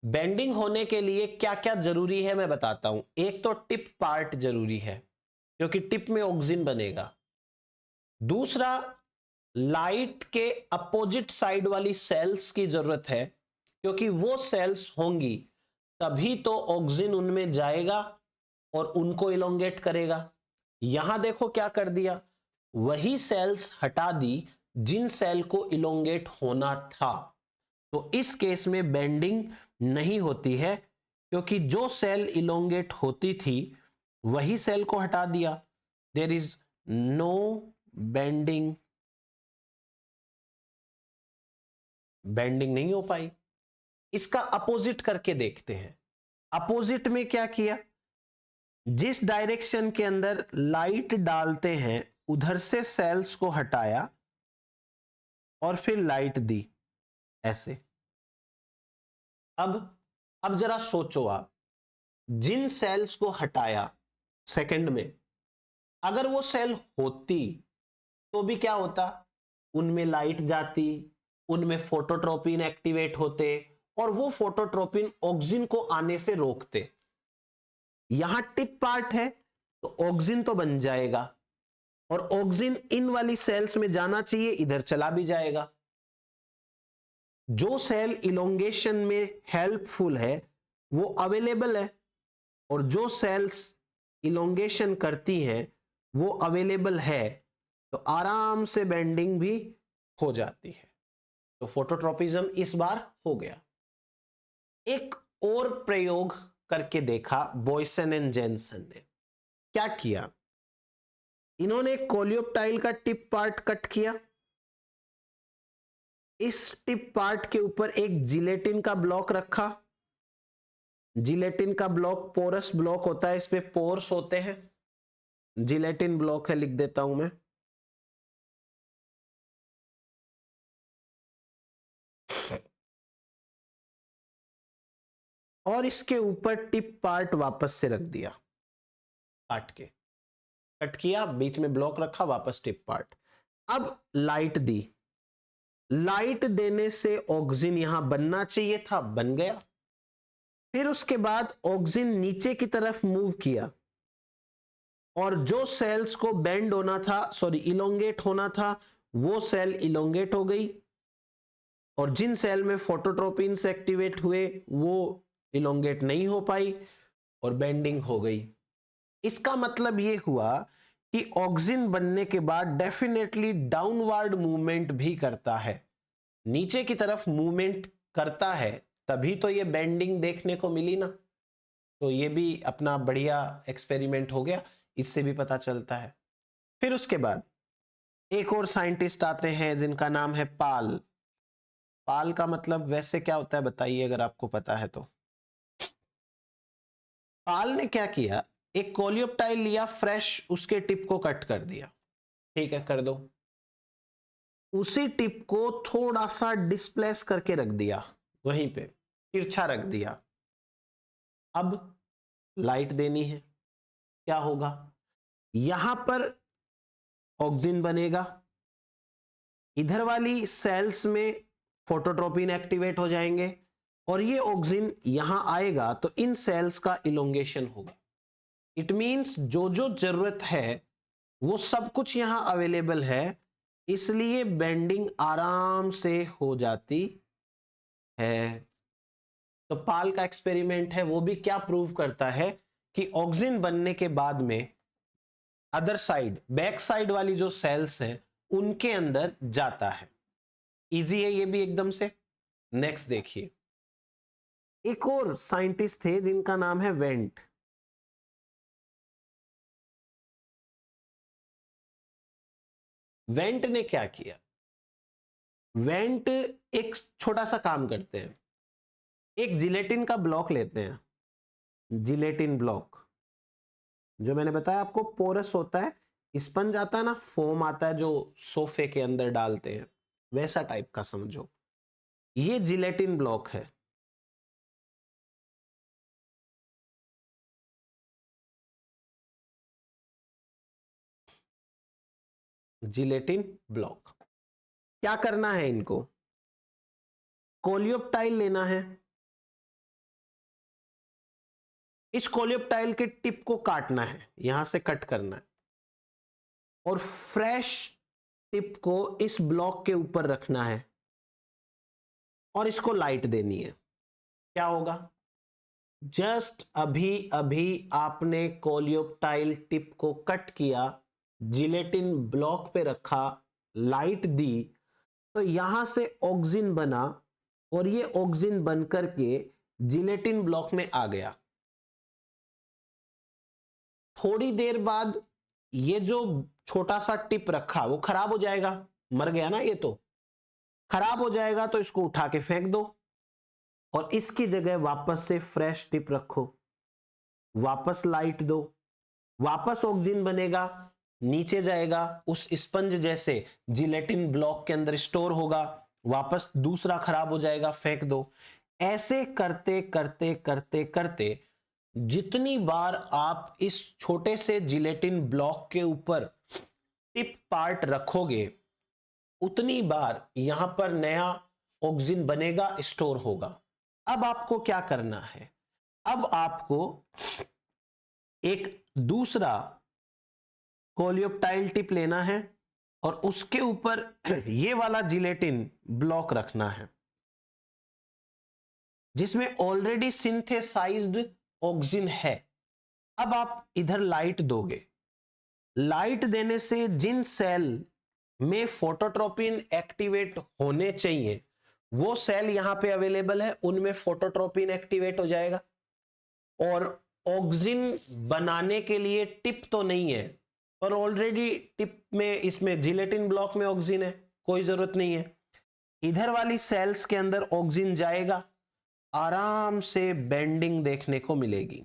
बेंडिंग होने के लिए क्या क्या जरूरी है मैं बताता हूं। एक तो टिप पार्ट जरूरी है क्योंकि टिप में ऑक्सिन बनेगा। दूसरा, लाइट के अपोजिट साइड वाली सेल्स की जरूरत है क्योंकि वो सेल्स होंगी तभी तो ऑक्सिन उनमें जाएगा और उनको इलोंगेट करेगा। यहां देखो क्या कर दिया, वही सेल्स हटा दी जिन सेल को इलोंगेट होना था। तो इस केस में बेंडिंग नहीं होती है क्योंकि जो सेल इलोंगेट होती थी वही सेल को हटा दिया। There is no bending, bending नहीं हो पाई। इसका अपोजिट करके देखते हैं। अपोजिट में क्या किया, जिस डायरेक्शन के अंदर लाइट डालते हैं उधर से सेल्स को हटाया और फिर लाइट दी ऐसे। अब जरा सोचो आप, जिन सेल्स को हटाया सेकंड में, अगर वो सेल होती तो भी क्या होता, उनमें लाइट जाती, उनमें फोटोट्रोपिन एक्टिवेट होते और वो फोटोट्रोपिन ऑक्सिन को आने से रोकते। यहां टिप पार्ट है तो ऑक्सिन तो बन जाएगा और ऑक्सिन इन वाली सेल्स में जाना चाहिए, इधर चला भी जाएगा। जो सेल इलोंगेशन में हेल्पफुल है वो अवेलेबल है और जो सेल्स इलोंगेशन करती हैं वो अवेलेबल है, तो आराम से बेंडिंग भी हो जाती है। तो फोटोट्रोपिज्म इस बार हो गया। एक और प्रयोग करके देखा बॉयसन एंड जेनसन ने। क्या किया, इन्होंने कोलियोप्टाइल का टिप पार्ट कट किया, इस टिप पार्ट के ऊपर एक जिलेटिन का ब्लॉक रखा। जिलेटिन का ब्लॉक पोरस ब्लॉक होता है, इस पे पोर्स होते हैं, जिलेटिन ब्लॉक है, लिख देता हूं मैं। और इसके ऊपर टिप पार्ट वापस से रख दिया, काट के कट किया, बीच में ब्लॉक रखा, वापस टिप पार्ट। अब लाइट दी, लाइट देने से ऑक्सिन यहां बनना चाहिए था, बन गया। फिर उसके बाद ऑक्सिन नीचे की तरफ मूव किया और जो सेल्स को बेंड होना था, सॉरी इलोंगेट होना था, वो सेल इलोंगेट हो गई और जिन सेल में फोटोट्रोपिन से एक्टिवेट हुए वो इलोंगेट नहीं हो पाई और बेंडिंग हो गई। इसका मतलब ये हुआ कि ऑक्सिन बनने के बाद डेफिनेटली डाउनवर्ड मूवमेंट भी करता है, नीचे की तरफ मूवमेंट करता है, तभी तो ये बेंडिंग देखने को मिली ना। तो ये भी अपना बढ़िया एक्सपेरिमेंट हो गया, इससे भी पता चलता है। फिर उसके बाद एक और साइंटिस्ट आते हैं जिनका नाम है पाल। पाल का मतलब वैसे क्या होता है बताइए अगर आपको पता है तो। पाल ने क्या किया, एक कोलियोप्टाइल लिया फ्रेश, उसके टिप को कट कर दिया, ठीक है कर दो। उसी टिप को थोड़ा सा डिस्प्लेस करके रख दिया, वहीं पे तिरछा रख दिया। अब लाइट देनी है, क्या होगा, यहां पर ऑक्सिन बनेगा, इधर वाली सेल्स में फोटोट्रोपिन एक्टिवेट हो जाएंगे और ये ऑक्सिन यहां आएगा तो इन सेल्स का इलोंगेशन होगा। इट मींस जो जो जरूरत है वो सब कुछ यहां अवेलेबल है, इसलिए बेंडिंग आराम से हो जाती है। तो पाल का एक्सपेरिमेंट है वो भी क्या प्रूव करता है कि ऑक्सिन बनने के बाद में अदर साइड, बैक साइड वाली जो सेल्स हैं उनके अंदर जाता है। इजी है ये भी एकदम से। नेक्स्ट देखिए, एक और साइंटिस्ट थे जिनका नाम है वेंट। वेंट ने क्या किया, वेंट एक छोटा सा काम करते हैं। एक जिलेटिन का ब्लॉक लेते हैं, जिलेटिन ब्लॉक, जो मैंने बताया आपको पोरस होता है, स्पंज आता है ना, फोम आता है जो सोफे के अंदर डालते हैं, वैसा टाइप का समझो। ये जिलेटिन ब्लॉक है। जिलेटिन ब्लॉक, क्या करना है इनको, कोलियोप्टाइल लेना है। इस कोलियोप्टाइल के टिप को काटना है, यहां से कट करना है, और फ्रेश टिप को इस ब्लॉक के ऊपर रखना है और इसको लाइट देनी है। क्या होगा, जस्ट अभी अभी आपने कोलियोप्टाइल टिप को कट किया, जिलेटिन ब्लॉक पे रखा, लाइट दी, तो यहां से ऑक्सिन बना और ये ऑक्सिन बन करके जिलेटिन ब्लॉक में आ गया। थोड़ी देर बाद ये जो छोटा सा टिप रखा वो खराब हो जाएगा, मर गया ना, ये तो खराब हो जाएगा, तो इसको उठा के फेंक दो और इसकी जगह वापस से फ्रेश टिप रखो, वापस लाइट दो, वापस ऑक्सिन बनेगा, नीचे जाएगा, उस स्पंज जैसे जिलेटिन ब्लॉक के अंदर स्टोर होगा, वापस दूसरा खराब हो जाएगा, फेंक दो। ऐसे करते करते करते करते जितनी बार आप इस छोटे से जिलेटिन ब्लॉक के ऊपर टिप पार्ट रखोगे, उतनी बार यहां पर नया ऑक्सिन बनेगा, स्टोर होगा। अब आपको क्या करना है, अब आपको एक दूसरा कोलियोप्टाइल टिप लेना है और उसके ऊपर ये वाला जिलेटिन ब्लॉक रखना है जिसमें ऑलरेडी सिंथेसाइज्ड ऑक्सिन है। अब आप इधर लाइट दोगे, लाइट देने से जिन सेल में फोटोट्रोपिन एक्टिवेट होने चाहिए वो सेल यहां पे अवेलेबल है, उनमें फोटोट्रोपिन एक्टिवेट हो जाएगा। और ऑक्सिन बनाने के लिए टिप तो नहीं है, पर ऑलरेडी टिप में इसमें जिलेटिन ब्लॉक में ऑक्सिन है, कोई जरूरत नहीं है। इधर वाली सेल्स के अंदर ऑक्सिन जाएगा, आराम से बेंडिंग देखने को मिलेगी।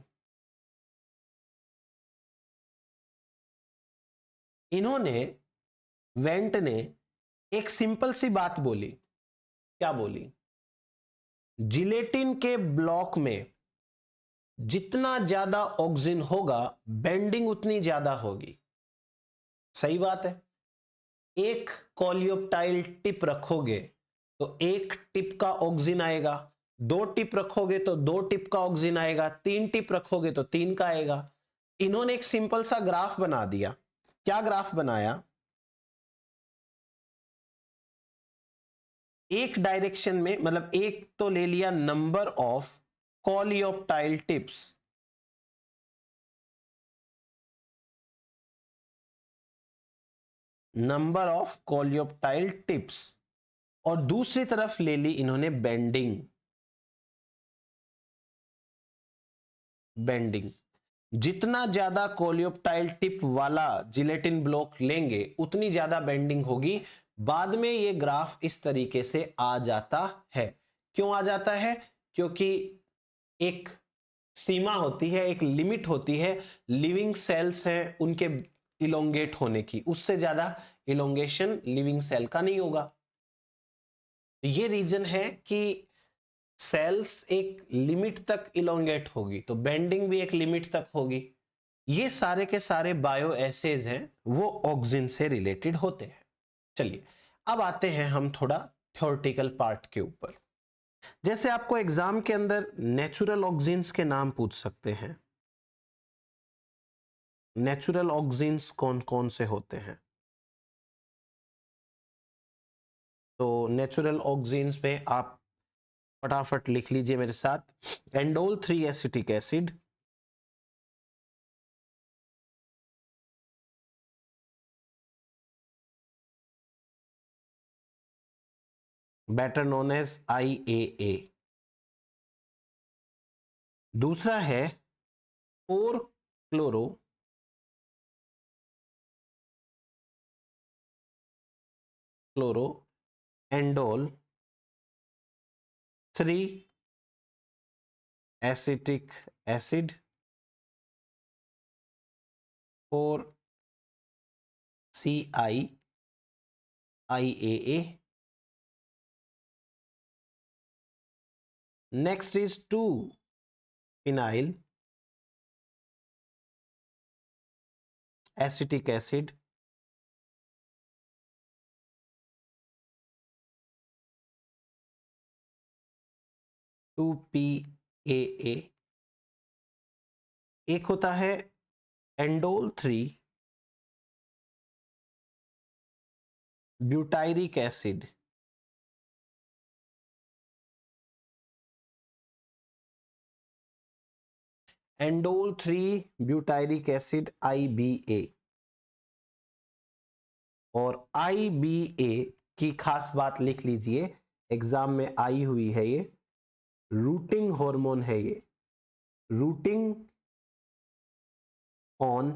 इन्होंने, वेंट ने एक सिंपल सी बात बोली, क्या बोली, जिलेटिन के ब्लॉक में जितना ज्यादा ऑक्सिन होगा बेंडिंग उतनी ज्यादा होगी। सही बात है। एक कोलियोप्टाइल टिप रखोगे तो एक टिप का ऑक्सिन आएगा, दो टिप रखोगे तो दो टिप का ऑक्सिन आएगा, तीन टिप रखोगे तो तीन का आएगा। इन्होंने एक सिंपल सा ग्राफ बना दिया। क्या ग्राफ बनाया, एक डायरेक्शन में, मतलब एक तो ले लिया number of coleoptile tips, number of coleoptile tips, और दूसरी तरफ ले ली इन्होंने बेंडिंग, बेंडिंग। जितना ज्यादा कोलियोप्टाइल टिप वाला जिलेटिन ब्लॉक लेंगे उतनी ज्यादा बेंडिंग होगी। बाद में ये ग्राफ इस तरीके से आ जाता है। क्यों आ जाता है, क्योंकि एक सीमा होती है, एक लिमिट होती है, लिविंग सेल्स हैं उनके इलोंगेट होने की, उससे ज्यादा इलोंगेशन लिविंग सेल का नहीं होगा। ये रीजन है कि सेल्स एक लिमिट तक इलोंगेट होगी तो बेंडिंग भी एक लिमिट तक होगी। ये सारे के सारे बायो एसेज हैं, वो ऑक्सिन से रिलेटेड होते हैं। चलिए अब आते हैं हम थोड़ा थ्योरेटिकल पार्ट के ऊपर। जैसे आपको एग्जाम के अंदर नेचुरल ऑक्सिन्स के नाम पूछ सकते हैं। नेचुरल ऑक्सिन्स कौन कौन से होते हैं, तो नेचुरल ऑक्सिन्स में आप फटाफट लिख लीजिए मेरे साथ, indole 3 acetic acid, better known as IAA। दूसरा है 4 chloro indole 3 acetic acid 4 CIAA। Next is 2-phenyl acetic acid 2PAA। एक होता है indole 3 butyric acid indole 3 butyric acid IBA। और IBA की खास बात लिख लीजिए, एग्जाम में आई हुई है, ये रूटिंग हार्मोन है, ये रूटिंग ऑन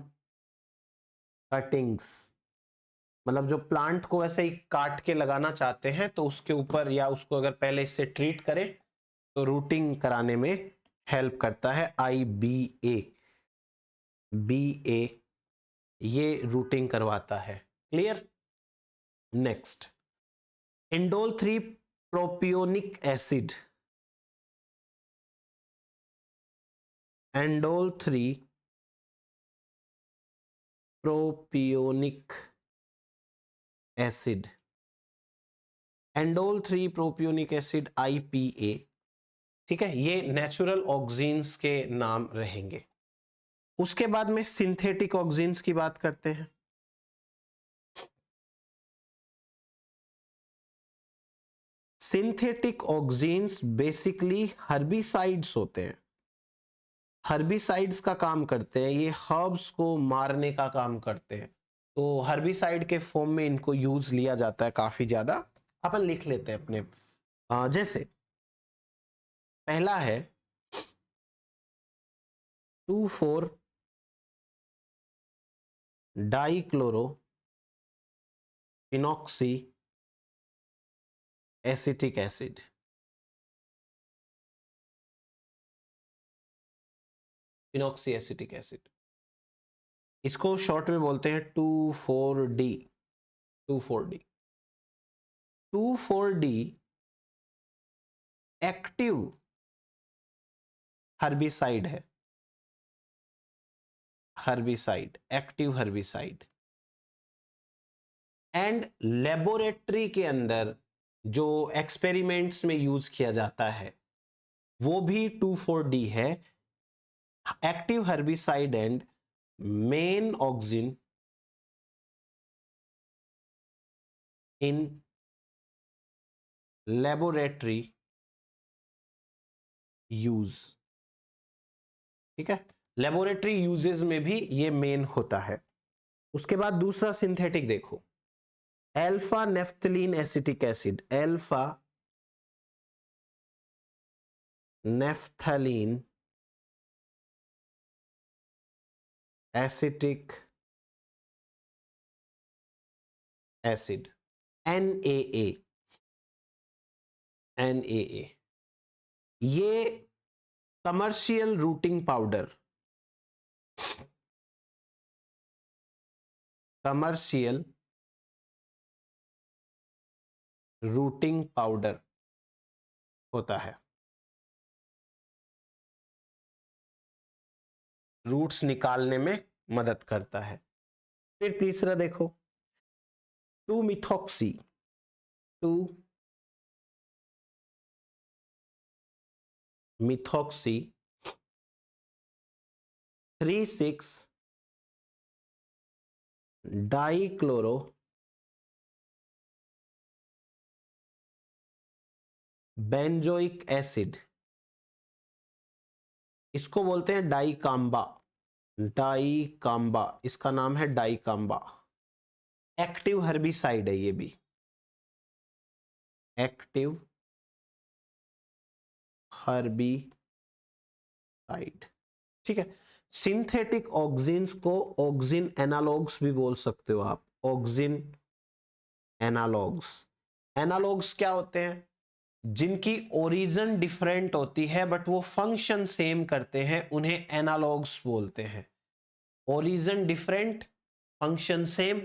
कटिंग्स, मतलब जो प्लांट को ऐसे ही काट के लगाना चाहते हैं तो उसके ऊपर, या उसको अगर पहले इससे ट्रीट करें तो रूटिंग कराने में हेल्प करता है IBA। BA ये रूटिंग करवाता है। Clear? Next, indole 3 propionic acid indole 3 propionic acid indole 3 propionic acid IPA। ठीक है, ये नेचुरल ऑक्सीन्स के नाम रहेंगे। उसके बाद में सिंथेटिक ऑक्सीन्स की बात करते हैं। सिंथेटिक ऑक्सीन्स बेसिकली हर्बिसाइड्स होते हैं, हर्बिसाइड्स का काम करते हैं, ये हर्ब्स को मारने का काम करते हैं। तो हर्बिसाइड के फॉर्म में इनको यूज लिया जाता है काफी ज्यादा। अपन लिख लेते हैं अपने, जैसे पहला है 2,4 dichloro phenoxy acetic acid. Phenoxy acetic acid, इसको शॉर्ट में बोलते हैं 2,4-D। 2,4-D 2,4-D active herbicide है, herbicide, active herbicide. And laboratory के अंदर जो एक्सपेरिमेंट्स में यूज किया जाता है वो भी 2,4-D है, active herbicide and main auxin in laboratory use. ठीक है, लेबोरेटरी यूजेस में भी ये मेन होता है। उसके बाद दूसरा सिंथेटिक देखो, alpha naphthalene acetic acid, alpha naphthalene acetic acid NaA। NaA ये commercial routing powder, commercial routing powder होता है, रूट्स निकालने में मदद करता है। फिर तीसरा देखो 2-मिथॉक्सी, 2-मिथॉक्सी 3,6 डाइक्लोरो बेंजोइक एसिड, इसको बोलते हैं डाइकाम्बा। डाइकाम्बा, इसका नाम है डाइकाम्बा, एक्टिव हर्बिसाइड है ये भी, एक्टिव हर्बिसाइड। ठीक है, सिंथेटिक ऑक्सिन्स को ऑक्सिन एनालॉग्स भी बोल सकते हो आप, ऑक्सिन एनालॉग्स। एनालॉग्स क्या होते हैं? जिनकी ओरिजिन डिफरेंट होती है बट वो फंक्शन सेम करते हैं, उन्हें एनालॉग्स बोलते हैं। Origin different, function same.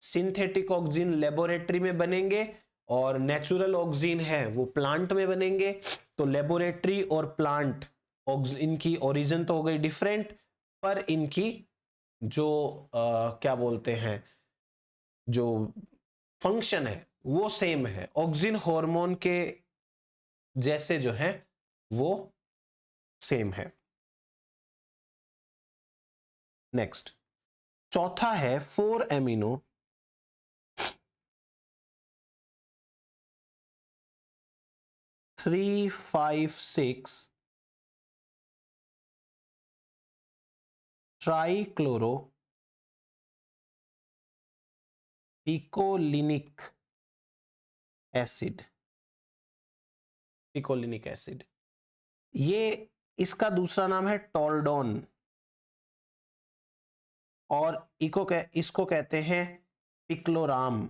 Synthetic auxin laboratory में बनेंगे और नेचुरल ऑक्सिन है वो प्लांट में बनेंगे। तो लेबोरेटरी और प्लांट इनकी ओरिजिन तो हो गई डिफरेंट, पर इनकी जो क्या बोलते हैं, जो फंक्शन है वो सेम है। ऑक्सिन हार्मोन के जैसे जो है वो सेम है। नेक्स्ट, चौथा है 4 एमिनो 3,5,6 ट्राइक्लोरो पिकोलिनिक एसिड। पिकोलिनिक एसिड, ये इसका दूसरा नाम है टोल्डोन, और इसको कहते हैं पिक्लोराम।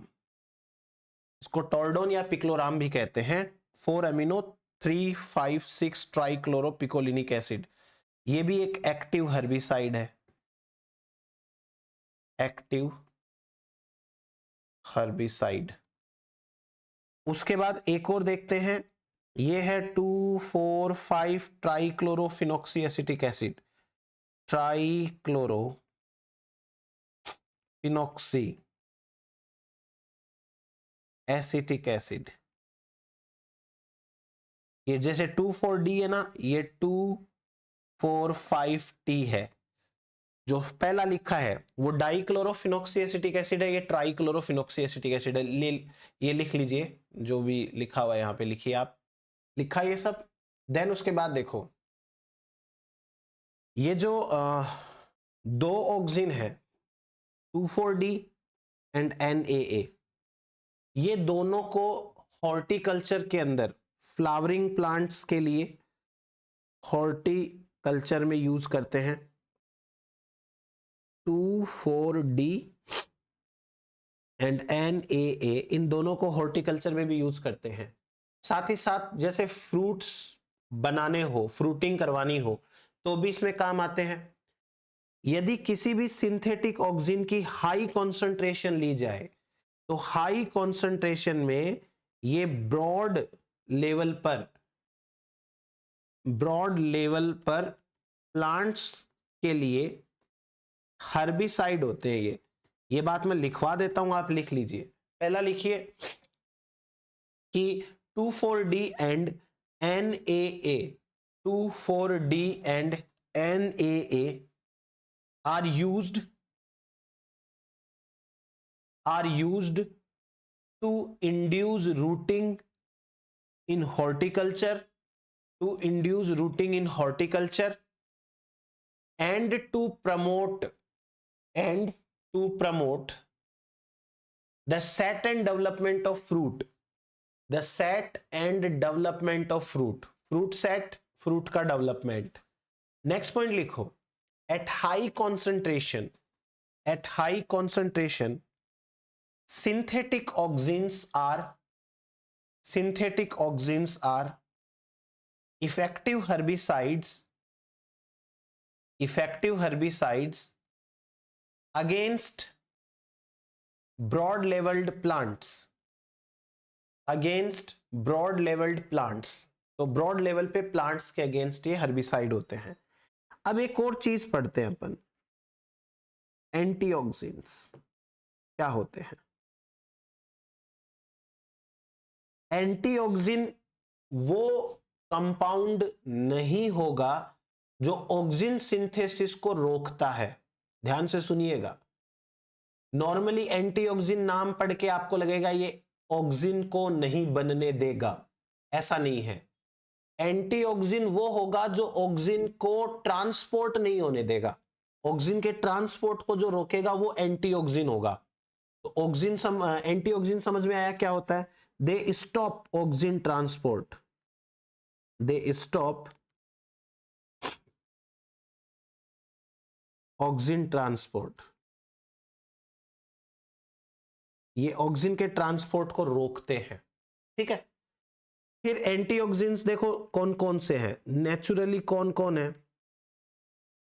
इसको टोल्डोन या पिक्लोराम भी कहते हैं। 4 एमिनो 3,5,6 ट्राइक्लोरो पिकोलिनिक एसिड, ये भी एक एक्टिव हर्बिसाइड है, एक्टिव हर्बिसाइड। उसके बाद एक और देखते हैं, ये है 2,4,5 ट्राइक्लोरोफिनॉक्सी एसिटिक एसिड, ट्राइक्लोरोफिनॉक्सी एसिटिक एसिड। ये जैसे 2,4-D है ना, ये 2,4,5-T है। जो पहला लिखा है वो डाइक्लोरोफिनॉक्सी एसिटिक एसिड है, ये ट्राइक्लोरोफिनॉक्सी एसिटिक एसिड है। ये लिख लीजिए, जो भी लिखा हुआ है यहाँ पे लिखिए आप, लिखा ये सब। देन उसके बाद देखो, ये जो दो ऑक्सिन है 2,4-D एंड NAA, ये दोनों को हॉर्टिकल्चर के अंदर फ्लावरिंग प्लांट्स के लिए हॉर्टिकल्चर में यूज करते हैं। 2,4-D एंड NAA, इन दोनों को हॉर्टिकल्चर में भी यूज करते हैं। साथ ही साथ जैसे फ्रूट्स बनाने हो, फ्रूटिंग करवानी हो, तो भी इसमें काम आते हैं। यदि किसी भी सिंथेटिक ऑक्सिन की हाई कॉन्सेंट्रेशन ली जाए, तो हाई कॉन्सेंट्रेशन में ये ब्रॉड लेवल पर प्लांट्स के लिए हर्बिसाइड होते हैं। ये बात मैं लिखवा देता हूं, आप लिख लीजिए। पहला लिखिए कि 2,4-D and NAA, 2,4-D and NAA are used to induce rooting in horticulture, and to promote the set and development of fruit, fruit set, fruit का development। नेक्स्ट पॉइंट लिखो, at high concentration synthetic auxins are effective herbicides against broad leveled plants, तो broad level पे plants के against ये herbicide होते हैं। अब एक और चीज पढ़ते हैं अपन, एंटीऑक्सिडेंट्स क्या होते हैं। एंटीऑक्सिडेंट वो कंपाउंड नहीं होगा जो ऑक्सिन सिंथेसिस को रोकता है। ध्यान से सुनिएगा, नॉर्मली एंटीऑक्सिडेंट नाम पढ़ के आपको लगेगा ये ऑक्सिन को नहीं बनने देगा, ऐसा नहीं है। एंटीऑक्सिडेंट वो होगा जो ऑक्सिन को ट्रांसपोर्ट नहीं होने देगा। ऑक्सिन के ट्रांसपोर्ट को जो रोकेगा वो एंटीऑक्सिडेंट होगा। तो एंटीऑक्सिडेंट समझ में आया क्या होता है? they stop oxygen transport. They stop oxygen transport, ये ऑक्सीजन के ट्रांसपोर्ट को रोकते हैं, ठीक है। फिर एंटीऑक्सीडेंट्स देखो कौन कौन से हैं, नेचुरली कौन कौन है,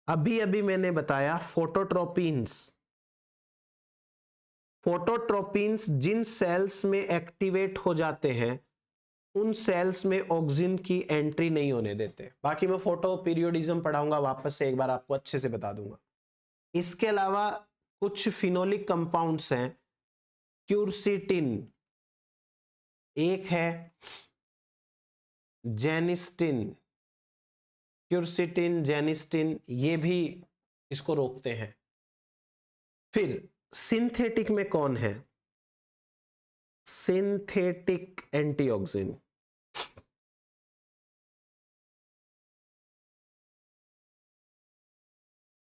अभी अभी मैंने बताया फोटोट्रोपिन्स। फोटोट्रोपिन्स जिन सेल्स में एक्टिवेट हो जाते हैं उन सेल्स में ऑक्सीजन की एंट्री नहीं होने देते। बाकी मैं फोटो पीरियोडिज्म पढ़ाऊंगा वापस से एक बार, आपको अच्छे से बता दूंगा। इसके अलावा कुछ फिनोलिक कंपाउंड्स हैं, क्यूरसिटिन एक है, जेनिस्टिन, क्यूरसिटिन जेनिस्टिन, ये भी इसको रोकते हैं। फिर सिंथेटिक में कौन है, सिंथेटिक एंटीऑक्सीडेंट,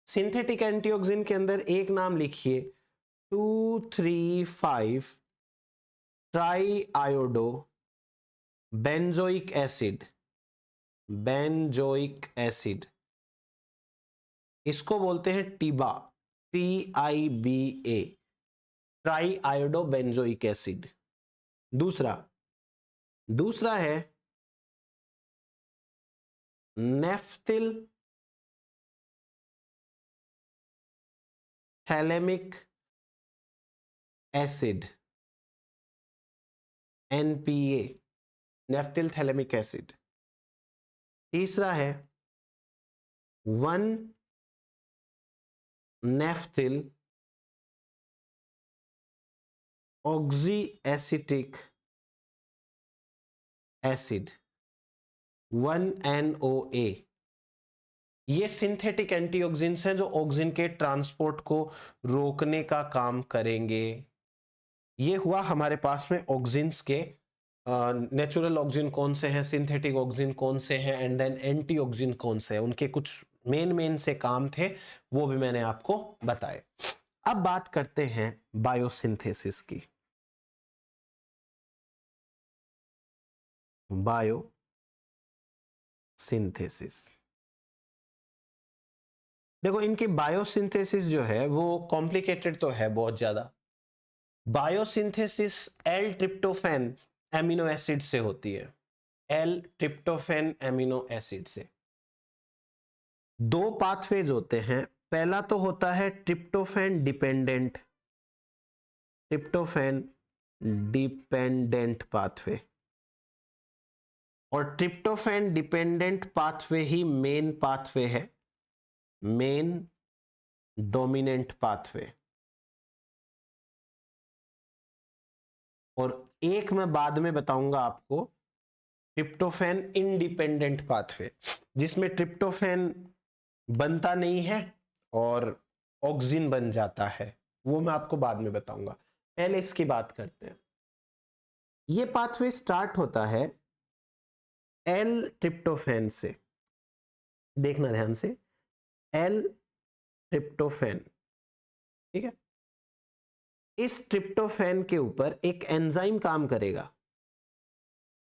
सिंथेटिक एंटीऑक्सीडेंट के अंदर एक नाम लिखिए 2,3,5 tri iodo benzoic acid, benzoic acid, इसको बोलते हैं TIBA, TIBA, tri iodo benzoic acid. दूसरा है naphthyl phthalamic acid, NPA, naphthyl phthalamic acid. तीसरा है 1-नेफ्थिल ऑक्सी एसिटिक एसिड, 1NOA। ये सिंथेटिक एंटीऑक्सीडेंट्स हैं जो ऑक्सीजन के ट्रांसपोर्ट को रोकने का काम करेंगे। ये हुआ हमारे पास में ऑक्सीजन्स के नेचुरल ऑक्सीजन कौन से हैं, सिंथेटिक ऑक्सीजन कौन से हैं, एंड देन एंटी ऑक्सीजन कौन से हैं, उनके कुछ मेन से काम थे, वो भी मैंने आपको बताए। अब बात करते हैं बायोसिंथेसिस की। बायोसिंथेसिस, देखो इनकी बायोसिंथेसिस जो है वो कॉम्प्लिकेटेड तो है बहुत ज्यादा। Biosynthesis L tryptophan amino acid से होती है, एल ट्रिप्टोफैन एमिनो एसिड से। दो पाथवेज होते हैं, पहला तो होता है tryptophan dependent, tryptophan dependent pathway, और ट्रिप्टोफैन डिपेंडेंट पाथवे ही मेन पाथवे है, मेन डोमिनेंट पाथवे। और एक मैं बाद में बताऊंगा आपको ट्रिप्टोफैन इंडिपेंडेंट पाथवे, जिसमें ट्रिप्टोफैन बनता नहीं है और ऑक्सीजन बन जाता है, वो मैं आपको बाद में बताऊंगा। पहले इसकी बात करते हैं। ये पाथवे स्टार्ट होता है एल ट्रिप्टोफैन से, देखना ध्यान से, एल ट्रिप्टोफैन, ठीक है। इस ट्रिप्टोफैन के ऊपर एक एंजाइम काम करेगा,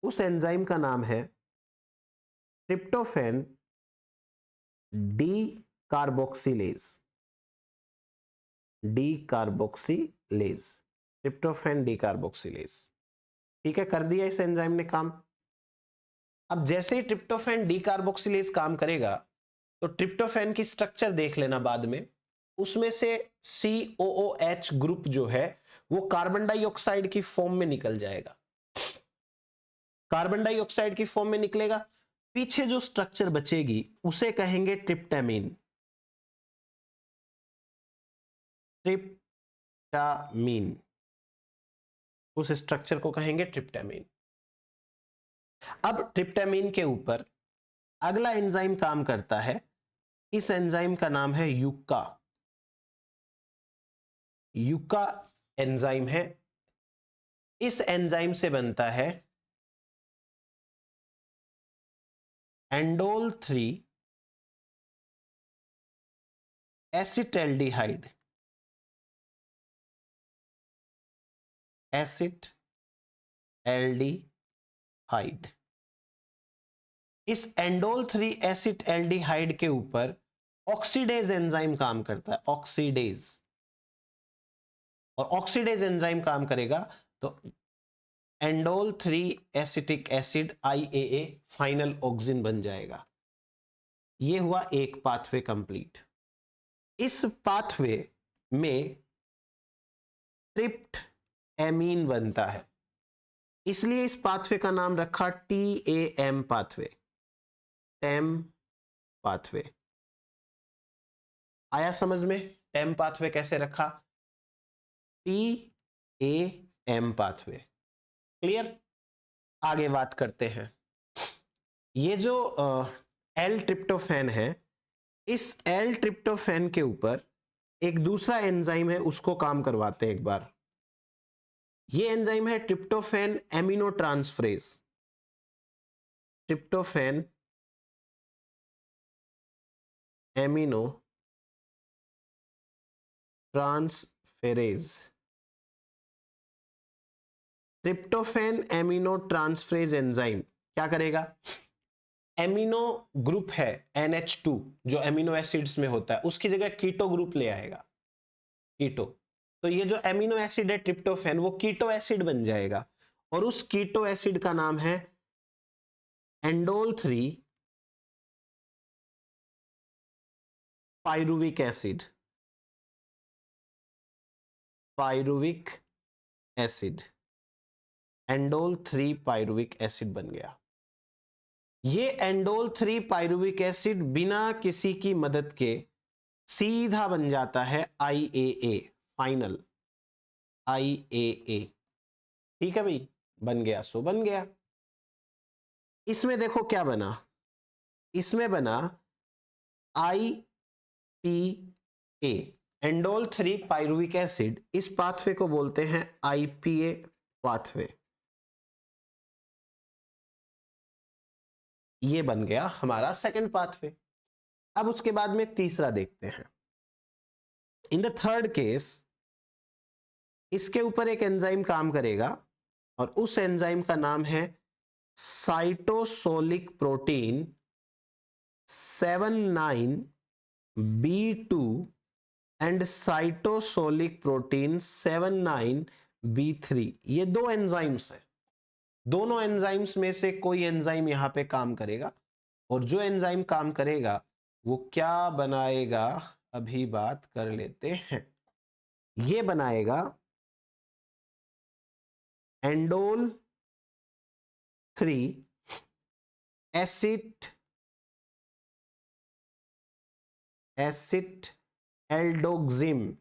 उस एंजाइम का नाम है tryptophan D carboxylase, D carboxylase, tryptophan D carboxylase, ठीक है। कर दिया इस एंजाइम ने काम। अब जैसे ही ट्रिप्टोफैन डी कार्बोक्सिलेज काम करेगा तो ट्रिप्टोफैन की स्ट्रक्चर देख लेना बाद में, उसमें से COOH ग्रुप जो है वो कार्बन डाइऑक्साइड की फॉर्म में निकल जाएगा, कार्बन डाइऑक्साइड की फॉर्म में निकलेगा। पीछे जो स्ट्रक्चर बचेगी उसे कहेंगे ट्रिप्टामीन, ट्रिप्टामीन, उस स्ट्रक्चर को कहेंगे ट्रिप्टामीन। अब ट्रिप्टामीन के ऊपर अगला एंजाइम काम करता है, इस एंजाइम का नाम है यूका, यूका एंजाइम है। इस एंजाइम से बनता है एंडोल 3 एसिटल्डिहाइड, एल्डिहाइड। इस एंडोल 3 एसिड एल्डिहाइड के ऊपर ऑक्सीडेज एंजाइम काम करता है, ऑक्सीडेज। और ऑक्सीडेज एंजाइम काम करेगा तो एंडोल 3 acetic acid IAA final auxin बन जाएगा। ये हुआ एक पाथवे कंप्लीट। इस पाथवे में ट्रिप्ट एमीन बनता है, इसलिए इस पाथवे का नाम रखा TAM पाथवे, टैम पाथवे। आया समझ में? टैम पाथवे कैसे रखा? TAM pathway. क्लियर? आगे बात करते हैं। ये जो एल ट्रिप्टोफैन है, इस एल ट्रिप्टोफैन के ऊपर एक दूसरा एंजाइम है, उसको काम करवाते हैं एक बार। ये एंजाइम है tryptophan amino transferase. Tryptophan amino transferase. Tryptophan amino transferase enzyme क्या करेगा? एमिनो ग्रुप है NH2 जो एमिनो एसिड्स में होता है, उसकी जगह कीटो ग्रुप ले आएगा, कीटो। तो ये जो एमिनो एसिड है ट्रिप्टोफैन, वो कीटो एसिड बन जाएगा, और उस कीटो एसिड का नाम है indole 3 pyruvic acid. Pyruvic acid, indole 3 pyruvic acid बन गया। ये एंडोल 3 पाइरुविक एसिड बिना किसी की मदद के सीधा बन जाता है IAA फाइनल, IAA। ठीक है भाई, बन गया सो बन गया। इसमें देखो क्या बना, इसमें बना IPA, एंडोल 3 पाइरुविक एसिड। इस पाथवे को बोलते हैं IPA पाथवे। ये बन गया हमारा सेकंड पाथवे। अब उसके बाद में तीसरा देखते हैं। इन द थर्ड केस, इसके ऊपर एक एंजाइम काम करेगा, और उस एंजाइम का नाम है cytosolic protein 79B2 and cytosolic protein 79B3। ये दो एंजाइम्स हैं। दोनों एंजाइम्स में से कोई एंजाइम यहां पे काम करेगा, और जो एंजाइम काम करेगा वो क्या बनाएगा, अभी बात कर लेते हैं। ये बनाएगा एंडोल 3 एसिड एल्डोक्सिम,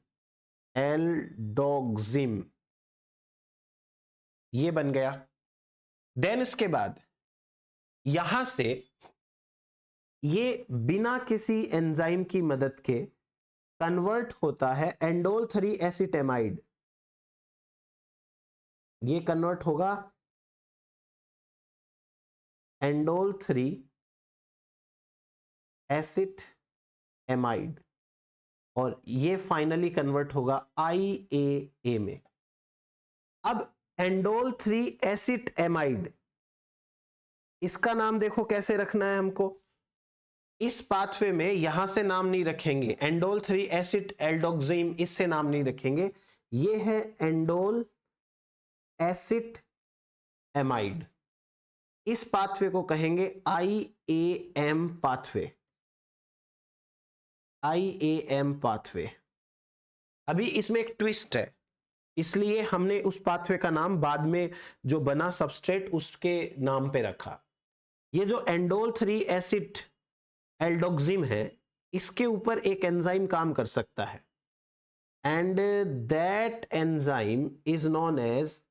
एल्डोक्सिम। ये बन गया। देन इसके बाद यहां से ये बिना किसी एंजाइम की मदद के कन्वर्ट होता है एंडोल 3 एसिटेमाइड। ये कन्वर्ट होगा एंडोल 3 एसिटेमाइड, और ये फाइनली कन्वर्ट होगा IAA में। अब एंडोल 3 एसिटेमाइड, इसका नाम देखो कैसे रखना है हमको। इस पाथवे में यहां से नाम नहीं रखेंगे, एंडोल 3 एसिड एल्डोक्सिम इससे नाम नहीं रखेंगे। ये है एंडोल एसिड एमाइड। इस पाथवे को कहेंगे IAM पाथवे, IAM पाथवे। अभी इसमें एक ट्विस्ट है, इसलिए हमने उस पाथवे का नाम बाद में जो बना सबस्ट्रेट उसके नाम पे रखा। ये जो एंडोल 3 एसिड एल्डोक्सिम है, इसके ऊपर एक एंजाइम काम कर सकता है, and that enzyme is known as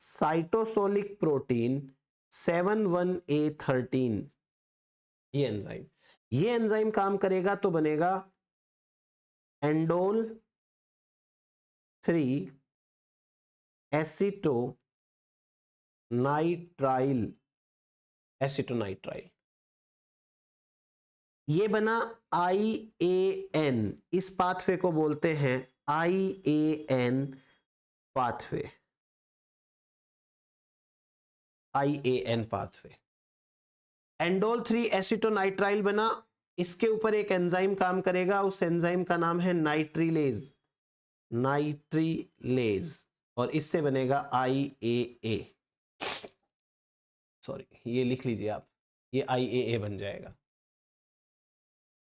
cytosolic protein 71A13। ये एंजाइम काम करेगा तो बनेगा एंडोल 3 एसिटोनाइट्राइल, एसिटोनाइट्राइल। ये बना IAN। इस पाथवे को बोलते हैं IAN pathway. IAN pathway. Indole 3 acetonitrile बना, इसके ऊपर एक एंजाइम काम करेगा, उस एंजाइम का नाम है नाइट्रिलेज, नाइट्रिलेज, और इससे बनेगा IAA। सॉरी, ये लिख लीजिए आप, ये IAA बन जाएगा।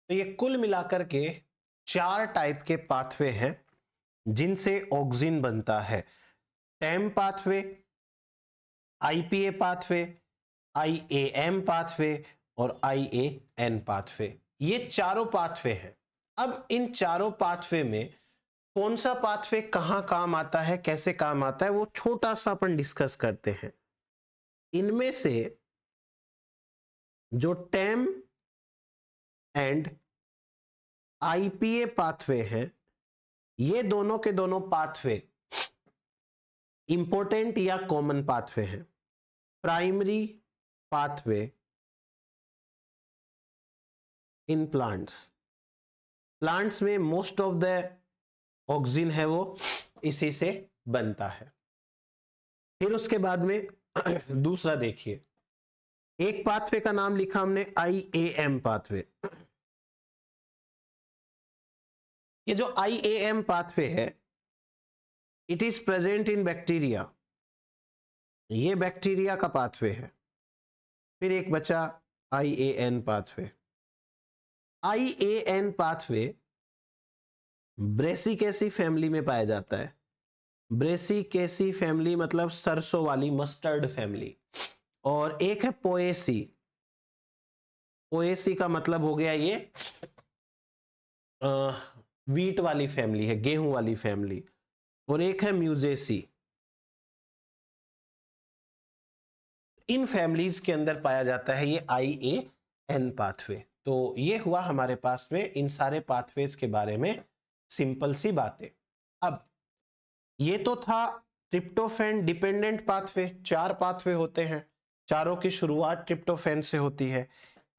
तो ये कुल मिलाकर के 4 टाइप के पाथवे हैं जिनसे ऑक्सिन बनता है। TAM pathway, IPA pathway, IAM pathway और IAN पाथवे, ये चारों पाथवे हैं। अब इन चारों पाथवे में कौन सा पाथवे कहां काम आता है, कैसे काम आता है, वो छोटा सा अपन डिस्कस करते हैं। इनमें से जो टेम एंड IPA पाथवे हैं, ये दोनों के दोनों पाथवे इंपॉर्टेंट या कॉमन पाथवे हैं। प्राइमरी पाथवे इन प्लांट्स में मोस्ट ऑफ द ऑक्सिन है वो इसी से बनता है। फिर उसके बाद में दूसरा देखिए, एक पाथवे का नाम लिखा हमने IAM पाथवे। ये जो IAM पाथवे है, it is present in bacteria, ये बैक्टीरिया का पाथवे है। फिर एक बचा IAN pathway. IAN pathway Brassicaceae family में पाया जाता है। ब्रेसिकेसी फैमिली मतलब सरसों वाली, मस्टर्ड फैमिली। और एक है पोएसी, पोएसी का मतलब हो गया ये वीट वाली फैमिली है, गेहूं वाली फैमिली। और एक है म्यूजेसी। इन फैमिलीज के अंदर पाया जाता है ये IAN पाथवे। तो ये हुआ हमारे पास में इन सारे पाथवेज के बारे में सिंपल सी बातें। अब ये तो था ट्रिप्टोफैन डिपेंडेंट पाथवे, 4 पाथवे होते हैं, चारों की शुरुआत ट्रिप्टोफैन से होती है।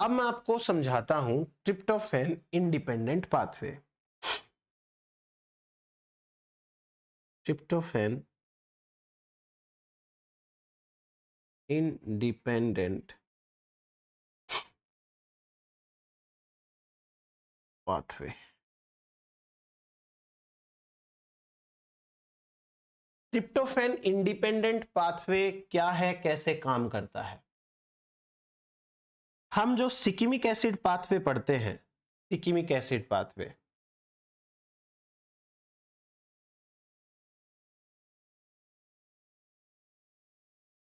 अब मैं आपको समझाता हूं tryptophan independent pathway. Tryptophan independent pathway. Tryptophan independent pathway क्या है, कैसे काम करता है? हम जो सिकिमिक एसिड पाथवे पढ़ते हैं, सिकिमिक एसिड पाथवे,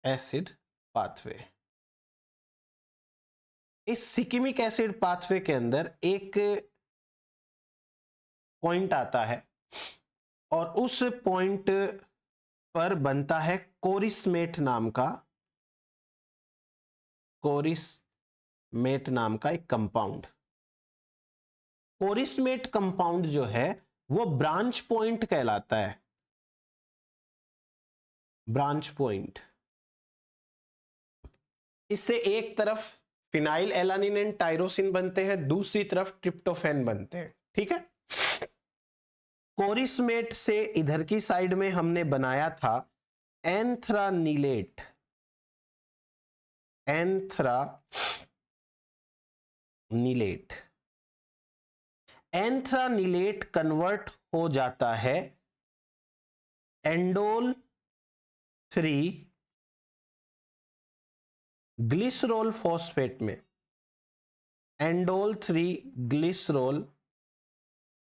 एसिड पाथवे, इस सिकिमिक एसिड पाथवे के अंदर एक पॉइंट आता है और उस पॉइंट पर बनता है कोरिस्मेट नाम का, कोरिस्मेट नाम का एक कंपाउंड। कोरिस्मेट कंपाउंड जो है वो ब्रांच पॉइंट कहलाता है, ब्रांच पॉइंट। इससे एक तरफ फिनाइल एलानिन एंड टायरोसिन बनते हैं, दूसरी तरफ ट्रिप्टोफैन बनते हैं। ठीक है, कोरिस्मेट से इधर की साइड में हमने बनाया था एंथ्रानीलेट, एंथ्रानीलेट। एंथ्रानीलेट कन्वर्ट हो जाता है एंडोल 3 ग्लिसरॉल फॉस्फेट में, एंडोल 3 ग्लिसरॉल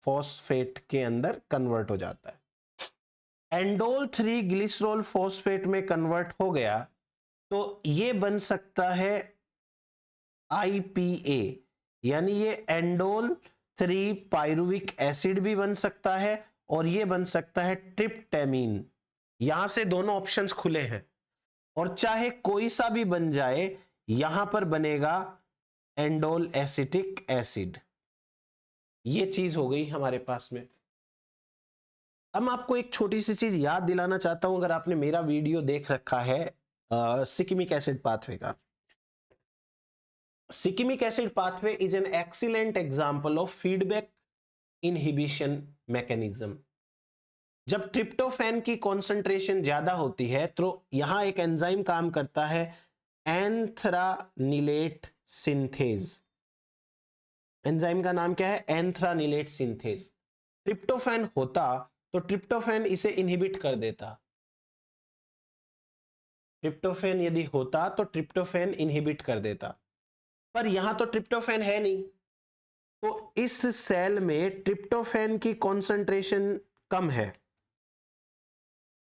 फॉस्फेट के अंदर कन्वर्ट हो जाता है। एंडोल 3 ग्लिसरॉल फॉस्फेट में कन्वर्ट हो गया तो ये बन सकता है IPA, यानी ये एंडोल 3 पायरुविक एसिड भी बन सकता है और ये बन सकता है ट्रिप्टेमीन। यहां से दोनों ऑप्शंस खुले हैं और चाहे कोई सा भी बन जाए, यहां पर बनेगा एंडोल एसिटिक एसिड। ये चीज हो गई हमारे पास में। अब मैं आपको एक छोटी सी चीज याद दिलाना चाहता हूं, अगर आपने मेरा वीडियो देख रखा है सिकिमिक एसिड पाथवे का। Shikimic acid pathway is an excellent example of feedback inhibition mechanism. जब ट्रिप्टोफैन की कॉन्सेंट्रेशन ज्यादा होती है तो यहां एक एंजाइम काम करता है, एंथ्रानिलेट सिंथेज। एंजाइम का नाम क्या है? एंथ्रानिलेट सिंथेज। ट्रिप्टोफैन होता तो ट्रिप्टोफैन इसे इनहिबिट कर देता। ट्रिप्टोफैन यदि होता तो ट्रिप्टोफैन इनहिबिट कर देता, पर यहां तो ट्रिप्टोफैन है नहीं, तो इस सेल में ट्रिप्टोफैन की कॉन्सेंट्रेशन कम है।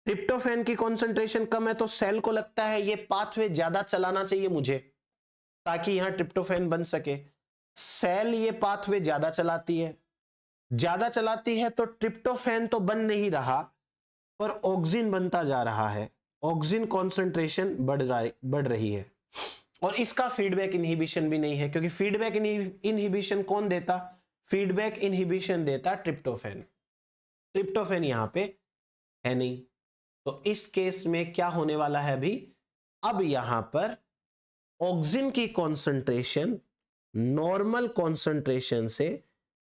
ट्रिप्टोफैन की कॉन्सेंट्रेशन कम है तो सेल को लगता है ये पाथवे ज्यादा चलाना चाहिए मुझे, ताकि यहां ट्रिप्टोफैन बन सके। सेल ये पाथवे ज्यादा चलाती है, ज्यादा चलाती है तो ट्रिप्टोफैन तो बन नहीं रहा, पर ऑक्सिन बनता जा रहा है। ऑक्सिन कॉन्सेंट्रेशन बढ़ रही है, और इसका फीडबैक इनहिबिशन भी नहीं है, क्योंकि फीडबैक इनहिबिशन कौन देता? फीडबैक इनहिबिशन देता ट्रिप्टोफैन। ट्रिप्टोफैन यहां पे है नहीं, तो इस केस में क्या होने वाला है अभी? अब यहां पर ऑक्सिन की कॉन्सेंट्रेशन नॉर्मल कॉन्सेंट्रेशन से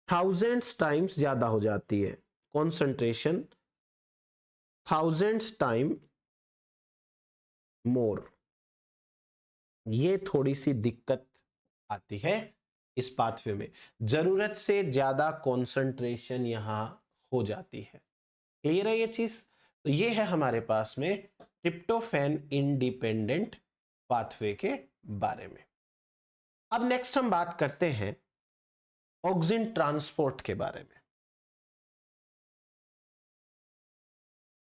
थाउजेंड्स टाइम्स ज्यादा हो जाती है। Concentration thousands time more. ये थोड़ी सी दिक्कत आती है इस पाथवे में, जरूरत से ज्यादा कॉन्सेंट्रेशन यहां हो जाती है। क्लियर है ये चीज? तो ये है हमारे पास में ट्रिप्टोफैन इंडिपेंडेंट पाथवे के बारे में। अब नेक्स्ट हम बात करते हैं ऑक्सिन ट्रांसपोर्ट के बारे में।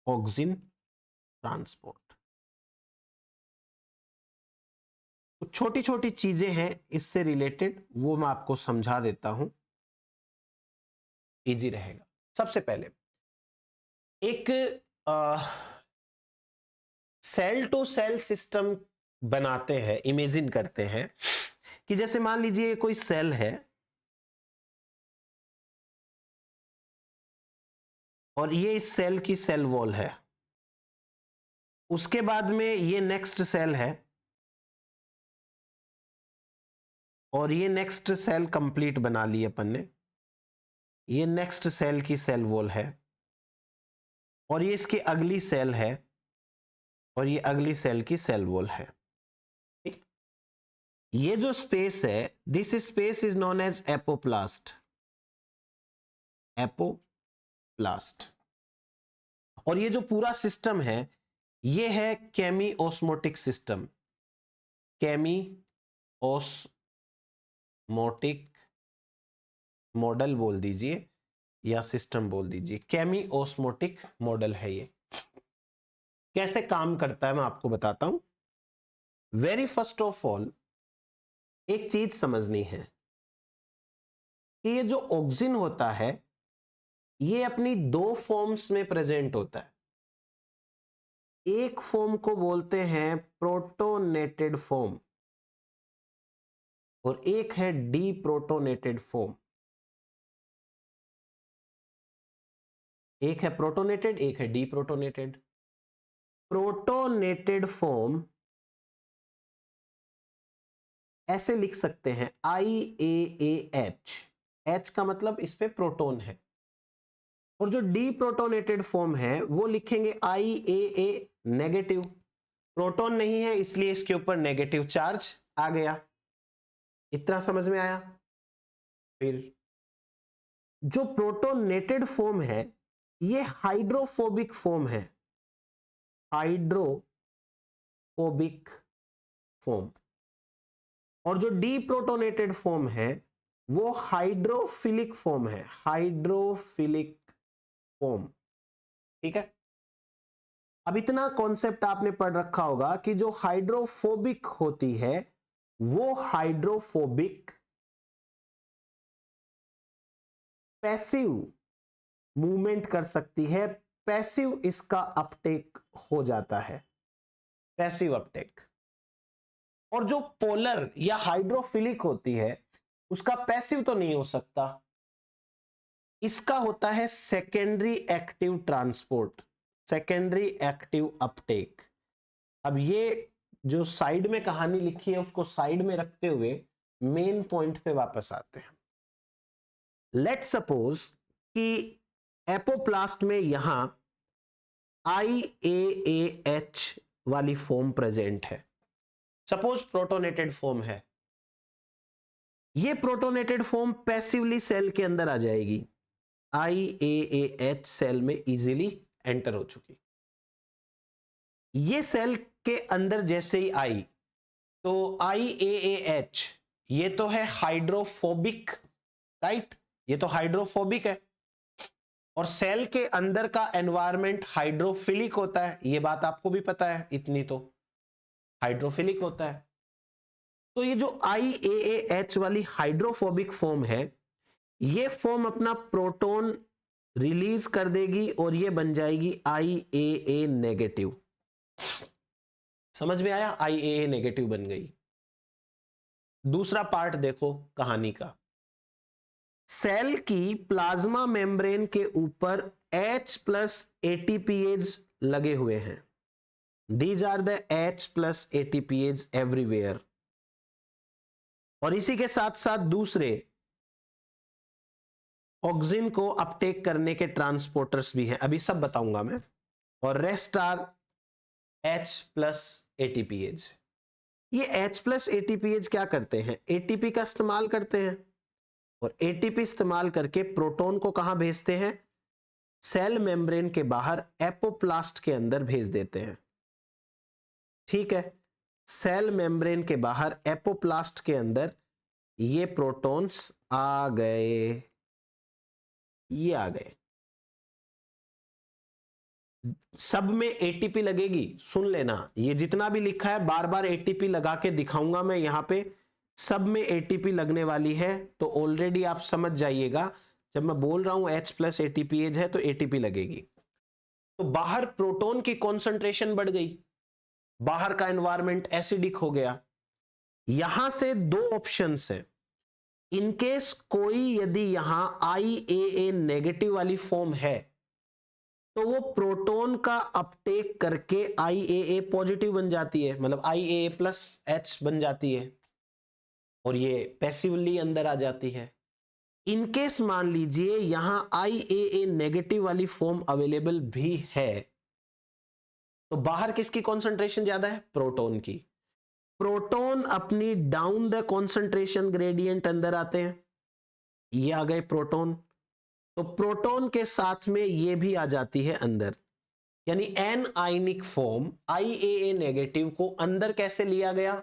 ऑक्सिन ट्रांसपोर्ट कुछ छोटी छोटी चीजें हैं इससे रिलेटेड, वो मैं आपको समझा देता हूं, इजी रहेगा। सबसे पहले एक सेल टू सेल सिस्टम बनाते हैं, इमेजिन करते हैं कि जैसे मान लीजिए कोई सेल है और ये इस सेल की सेल वॉल है, उसके बाद में ये नेक्स्ट सेल है और ये नेक्स्ट सेल कंप्लीट बना ली अपन ने, ये नेक्स्ट सेल की सेल वॉल है और ये इसकी अगली सेल है और ये अगली सेल की सेल वॉल है। ठीक, ये जो स्पेस है, this space is known as apoplast. Apoplast. और ये जो पूरा सिस्टम है ये है chemiosmotic system. Chemiosmotic model बोल दीजिए या सिस्टम बोल दीजिए, केमी ऑस्मोटिक मॉडल है ये। कैसे काम करता है मैं आपको बताता हूं। वेरी फर्स्ट ऑफ ऑल एक चीज समझनी है कि ये जो ऑक्सिन होता है ये अपनी दो फॉर्म्स में प्रेजेंट होता है। एक फॉर्म को बोलते हैं प्रोटोनेटेड फॉर्म और एक है डी प्रोटोनेटेड फॉर्म। एक है प्रोटोनेटेड, एक है डी प्रोटोनेटेड। प्रोटोनेटेड फॉर्म ऐसे लिख सकते हैं IAAH। H का मतलब इस पे प्रोटोन है, और जो डी प्रोटोनेटेड फॉर्म है वो लिखेंगे IAA नेगेटिव। प्रोटोन नहीं है इसलिए इसके ऊपर नेगेटिव चार्ज आ गया। इतना समझ में आया? फिर जो प्रोटोनेटेड फॉर्म है ये हाइड्रोफोबिक फॉर्म है। Hydrophobic form. और जो डी प्रोटोनेटेड फॉर्म है वो हाइड्रोफिलिक फॉर्म है। Hydrophilic form. ठीक है, अब इतना कॉन्सेप्ट आपने पढ़ रखा होगा कि जो हाइड्रोफोबिक होती है वो हाइड्रोफोबिक पैसिव मूवमेंट कर सकती है। पैसिव इसका अपटेक हो जाता है, पैसिव अपटेक। और जो पोलर या हाइड्रोफिलिक होती है उसका पैसिव तो नहीं हो सकता, इसका होता है secondary active transport, secondary active Uptake. अब ये जो साइड में कहानी लिखी है उसको साइड में रखते हुए मेन पॉइंट पे वापस आते हैं। लेट्स सपोज कि एपोप्लास्ट में यहां IAAH वाली फॉर्म प्रेजेंट है, सपोज प्रोटोनेटेड फॉर्म है, ये प्रोटोनेटेड फॉर्म पैसिवली सेल के अंदर आ जाएगी, IAAH सेल में इजीली एंटर हो चुकी। ये सेल के अंदर जैसे ही आई तो IAAH ये तो है हाइड्रोफोबिक, राइट, ये तो हाइड्रोफोबिक है, और सेल के अंदर का एनवायरनमेंट हाइड्रोफिलिक होता है, ये बात आपको भी पता है, इतनी तो हाइड्रोफिलिक होता है। तो ये जो IAAH वाली हाइड्रोफोबिक फॉर्म है, ये फॉर्म अपना प्रोटॉन रिलीज कर देगी और ये बन जाएगी IAA नेगेटिव। समझ में आया, IAA नेगेटिव बन गई। दूसरा पार्ट देखो कहानी का, सेल की प्लाज्मा मेम्ब्रेन के ऊपर H+ ATPase लगे हुए हैं, these are the H+ ATPase everywhere, और इसी के साथ साथ दूसरे ऑक्सिन को अपटेक करने के ट्रांसपोर्टर्स भी हैं, अभी सब बताऊंगा मैं, और रेस्ट आर H+ ATPase। ये H+ ATPase क्या करते हैं, ATP का इस्तेमाल करते हैं, और ATP इस्तेमाल करके प्रोटॉन को कहां भेजते हैं, सेल मेम्ब्रेन के बाहर एपोप्लास्ट के अंदर भेज देते हैं। ठीक है, सेल मेम्ब्रेन के बाहर एपोप्लास्ट के अंदर ये प्रोटॉन्स आ गए, ये आ गए, सब में ATP लगेगी, सुन लेना, ये जितना भी लिखा है बार बार ATP लगा के दिखाऊंगा मैं यहां पे, सब में ATP लगने वाली है, तो ऑलरेडी आप समझ जाइएगा जब मैं बोल रहा हूं H+ ATPase है तो ATP लगेगी। तो बाहर प्रोटॉन की कॉन्सेंट्रेशन बढ़ गई, बाहर का एनवायरनमेंट एसिडिक हो गया। यहां से दो ऑप्शंस है, इनकेस कोई यदि यहां IAA नेगेटिव वाली फॉर्म है तो वो प्रोटॉन का अपटेक करके IAA पॉजिटिव बन जाती है, मतलब IAA+H बन जाती है, और ये पैसिवली अंदर आ जाती है। इनकेस मान लीजिए यहां IAA नेगेटिव वाली फॉर्म अवेलेबल भी है, तो बाहर किसकी कॉन्सेंट्रेशन ज्यादा है, प्रोटॉन की। प्रोटॉन अपनी डाउन द कॉन्सेंट्रेशन ग्रेडियंट अंदर आते हैं, ये आ गए प्रोटॉन, तो प्रोटॉन के साथ में ये भी आ जाती है अंदर, यानी an ionic form IAA negative को अंदर कैसे लिया गया,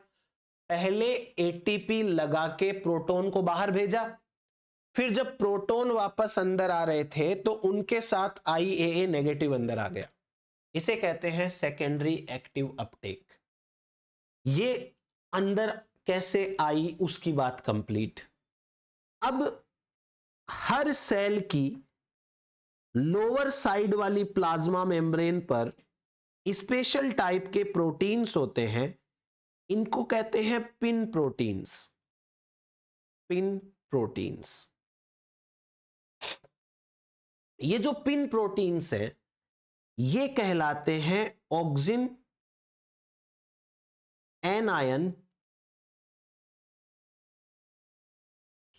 पहले ATP लगा के प्रोटॉन को बाहर भेजा, फिर जब प्रोटॉन वापस अंदर आ रहे थे तो उनके साथ IAA नेगेटिव अंदर आ गया, इसे कहते हैं सेकेंडरी एक्टिव अपटेक। ये अंदर कैसे आई उसकी बात कंप्लीट। अब हर सेल की लोअर साइड वाली प्लाज्मा मेम्ब्रेन पर स्पेशल टाइप के प्रोटीन्स होते हैं, इनको कहते हैं पिन प्रोटीन्स, पिन प्रोटीन्स। ये जो पिन प्रोटीन्स हैं ये कहलाते हैं auxin anion,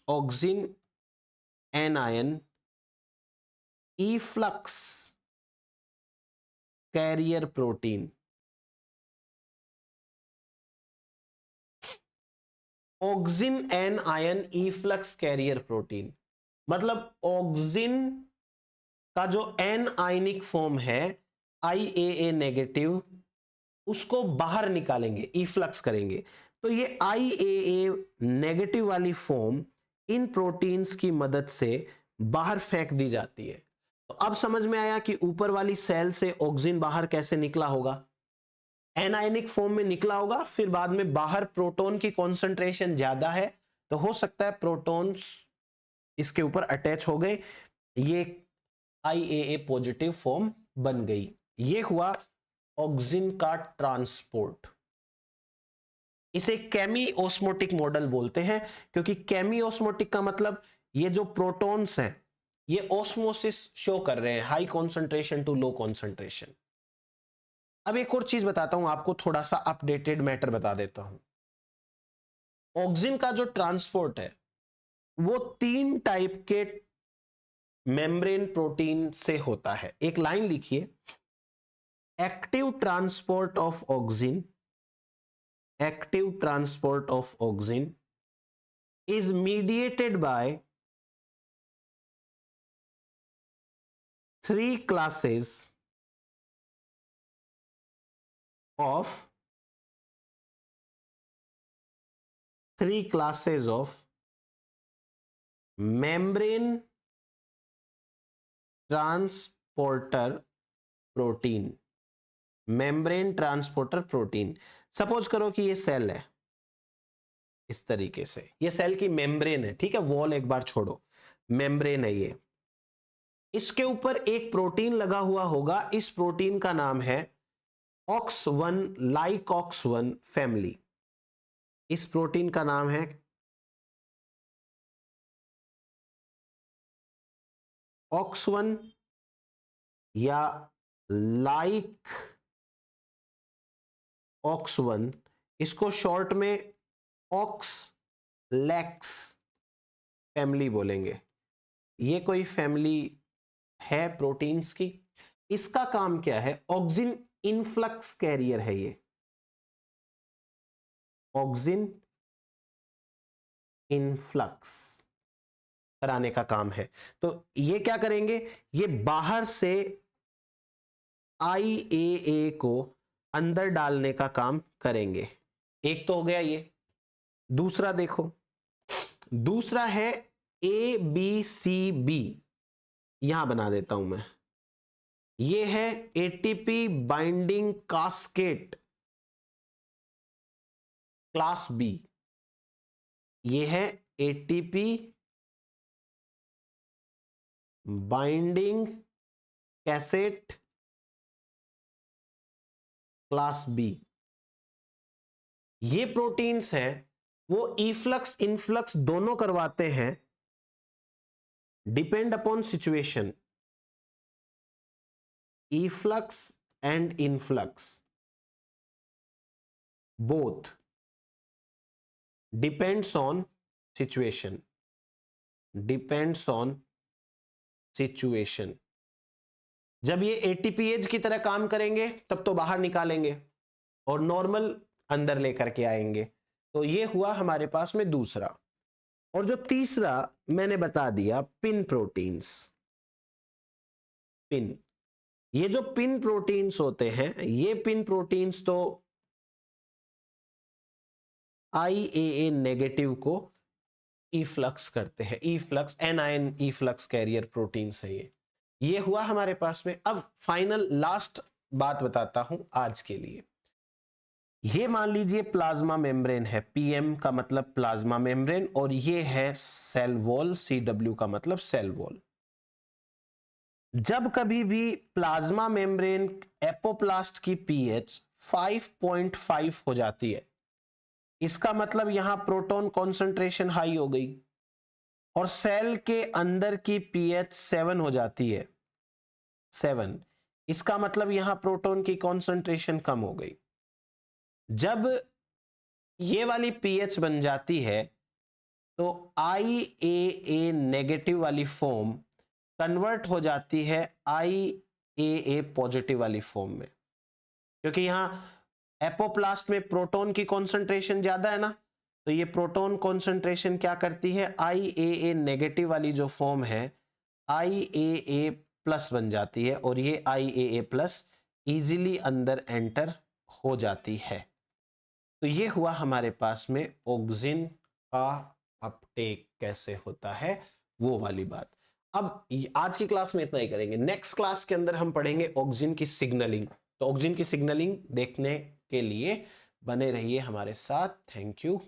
auxin anion efflux carrier protein. Auxin anion efflux carrier protein मतलब ऑक्सिन का जो एन आयनिक फॉर्म है IAA नेगेटिव, उसको बाहर निकालेंगे, इफ्लक्स करेंगे, तो ये IAA नेगेटिव वाली फॉर्म इन प्रोटीन्स की मदद से बाहर फेंक दी जाती है। तो अब समझ में आया कि ऊपर वाली सेल से ऑक्सिन बाहर कैसे निकला होगा, एनायनिक फॉर्म में निकला होगा, फिर बाद में बाहर प्रोटॉन की कॉन्सेंट्रेशन ज्यादा है तो हो सकता है प्रोटॉन्स इसके ऊपर अटैच हो गए, ये IAA पॉजिटिव फॉर्म बन गई। ये हुआ ऑक्सिन का ट्रांसपोर्ट। इसे केमी ऑस्मोटिक मॉडल बोलते हैं, क्योंकि केमी ऑस्मोटिक का मतलब ये जो प्रोटॉन्स हैं ये ऑस्मोसिस शो कर रहे हैं, high concentration to low concentration. अब एक और चीज बताता हूं आपको, थोड़ा सा अपडेटेड मैटर बता देता हूं। ऑक्सिन का जो ट्रांसपोर्ट है वो 3 टाइप के मेम्ब्रेन प्रोटीन से होता है। एक लाइन लिखिए, active transport of auxin, active transport of auxin is mediated by three classes of membrane transporter protein, membrane transporter protein। Suppose करो कि ये सेल है, इस तरीके से ये सेल की मेम्ब्रेन है, ठीक है, वॉल एक बार छोड़ो, मेम्ब्रेन है ये, इसके ऊपर एक प्रोटीन लगा हुआ होगा, इस प्रोटीन का नाम है OX1, लाइकॉक्स1 फैमिली। इस प्रोटीन का नाम है OX1 या लाइक OX1, इसको शॉर्ट में ऑक्सलैक्स फैमिली बोलेंगे। ये कोई फैमिली है प्रोटीन्स की। इसका काम क्या है? ऑक्सिन इनफ्लक्स कैरियर है ये, ऑक्सिन इनफ्लक्स कराने का काम है। तो ये क्या करेंगे? ये बाहर से IAA को अंदर डालने का काम करेंगे। एक तो हो गया ये। दूसरा देखो, दूसरा है ABCB, यहां बना देता हूं मैं। ये है ATP binding casket class B। ये है ATP binding cassette class B। ये प्रोटीन्स हैं, वो इफ्लक्स इनफ्लक्स दोनों करवाते हैं, depend upon situation. Efflux and influx both depends on situation, depends on situation. जब ये ATPase की तरह काम करेंगे तब तो बाहर निकालेंगे और नॉर्मल अंदर लेकर के आएंगे। तो ये हुआ हमारे पास में दूसरा। और जो तीसरा मैंने बता दिया, पिन प्रोटीन्स। पिन, ये जो पिन प्रोटीन्स होते हैं, ये पिन प्रोटीन्स तो IAA नेगेटिव को इफ्लक्स करते हैं। Efflux anion efflux carrier proteins है ये हुआ हमारे पास में। अब फाइनल लास्ट बात बताता हूं आज के लिए। ये मान लीजिए प्लाज्मा मेम्ब्रेन है, PM का मतलब प्लाज्मा मेम्ब्रेन, और ये है सेल वॉल, CW का मतलब सेल वॉल। जब कभी भी प्लाज्मा मेम्ब्रेन एपोप्लास्ट की pH 5.5 हो जाती है, इसका मतलब यहां प्रोटॉन कॉन्सेंट्रेशन हाई हो गई, और सेल के अंदर की pH 7 हो जाती है, 7, इसका मतलब यहां प्रोटॉन की कॉन्सेंट्रेशन कम हो गई। जब ये वाली pH बन जाती है तो IAA नेगेटिव वाली फॉर्म कन्वर्ट हो जाती है IAA पॉजिटिव वाली फॉर्म में, क्योंकि यहां एपोप्लास्ट में प्रोटॉन की कॉन्सेंट्रेशन ज्यादा है ना, तो ये प्रोटॉन कॉन्सेंट्रेशन क्या करती है, IAA नेगेटिव वाली जो फॉर्म है IAA प्लस बन जाती है, और ये IAA प्लस इजीली अंदर एंटर हो जाती है। तो ये हुआ हमारे पास में ऑक्सिन का अपटेक कैसे होता है, वो वाली बात। अब आज की क्लास में इतना ही करेंगे। नेक्स्ट क्लास के अंदर हम पढ़ेंगे ऑक्सिन की सिग्नलिंग। तो ऑक्सिन की सिग्नलिंग देखने के लिए बने रहिए हमारे साथ। Thank you.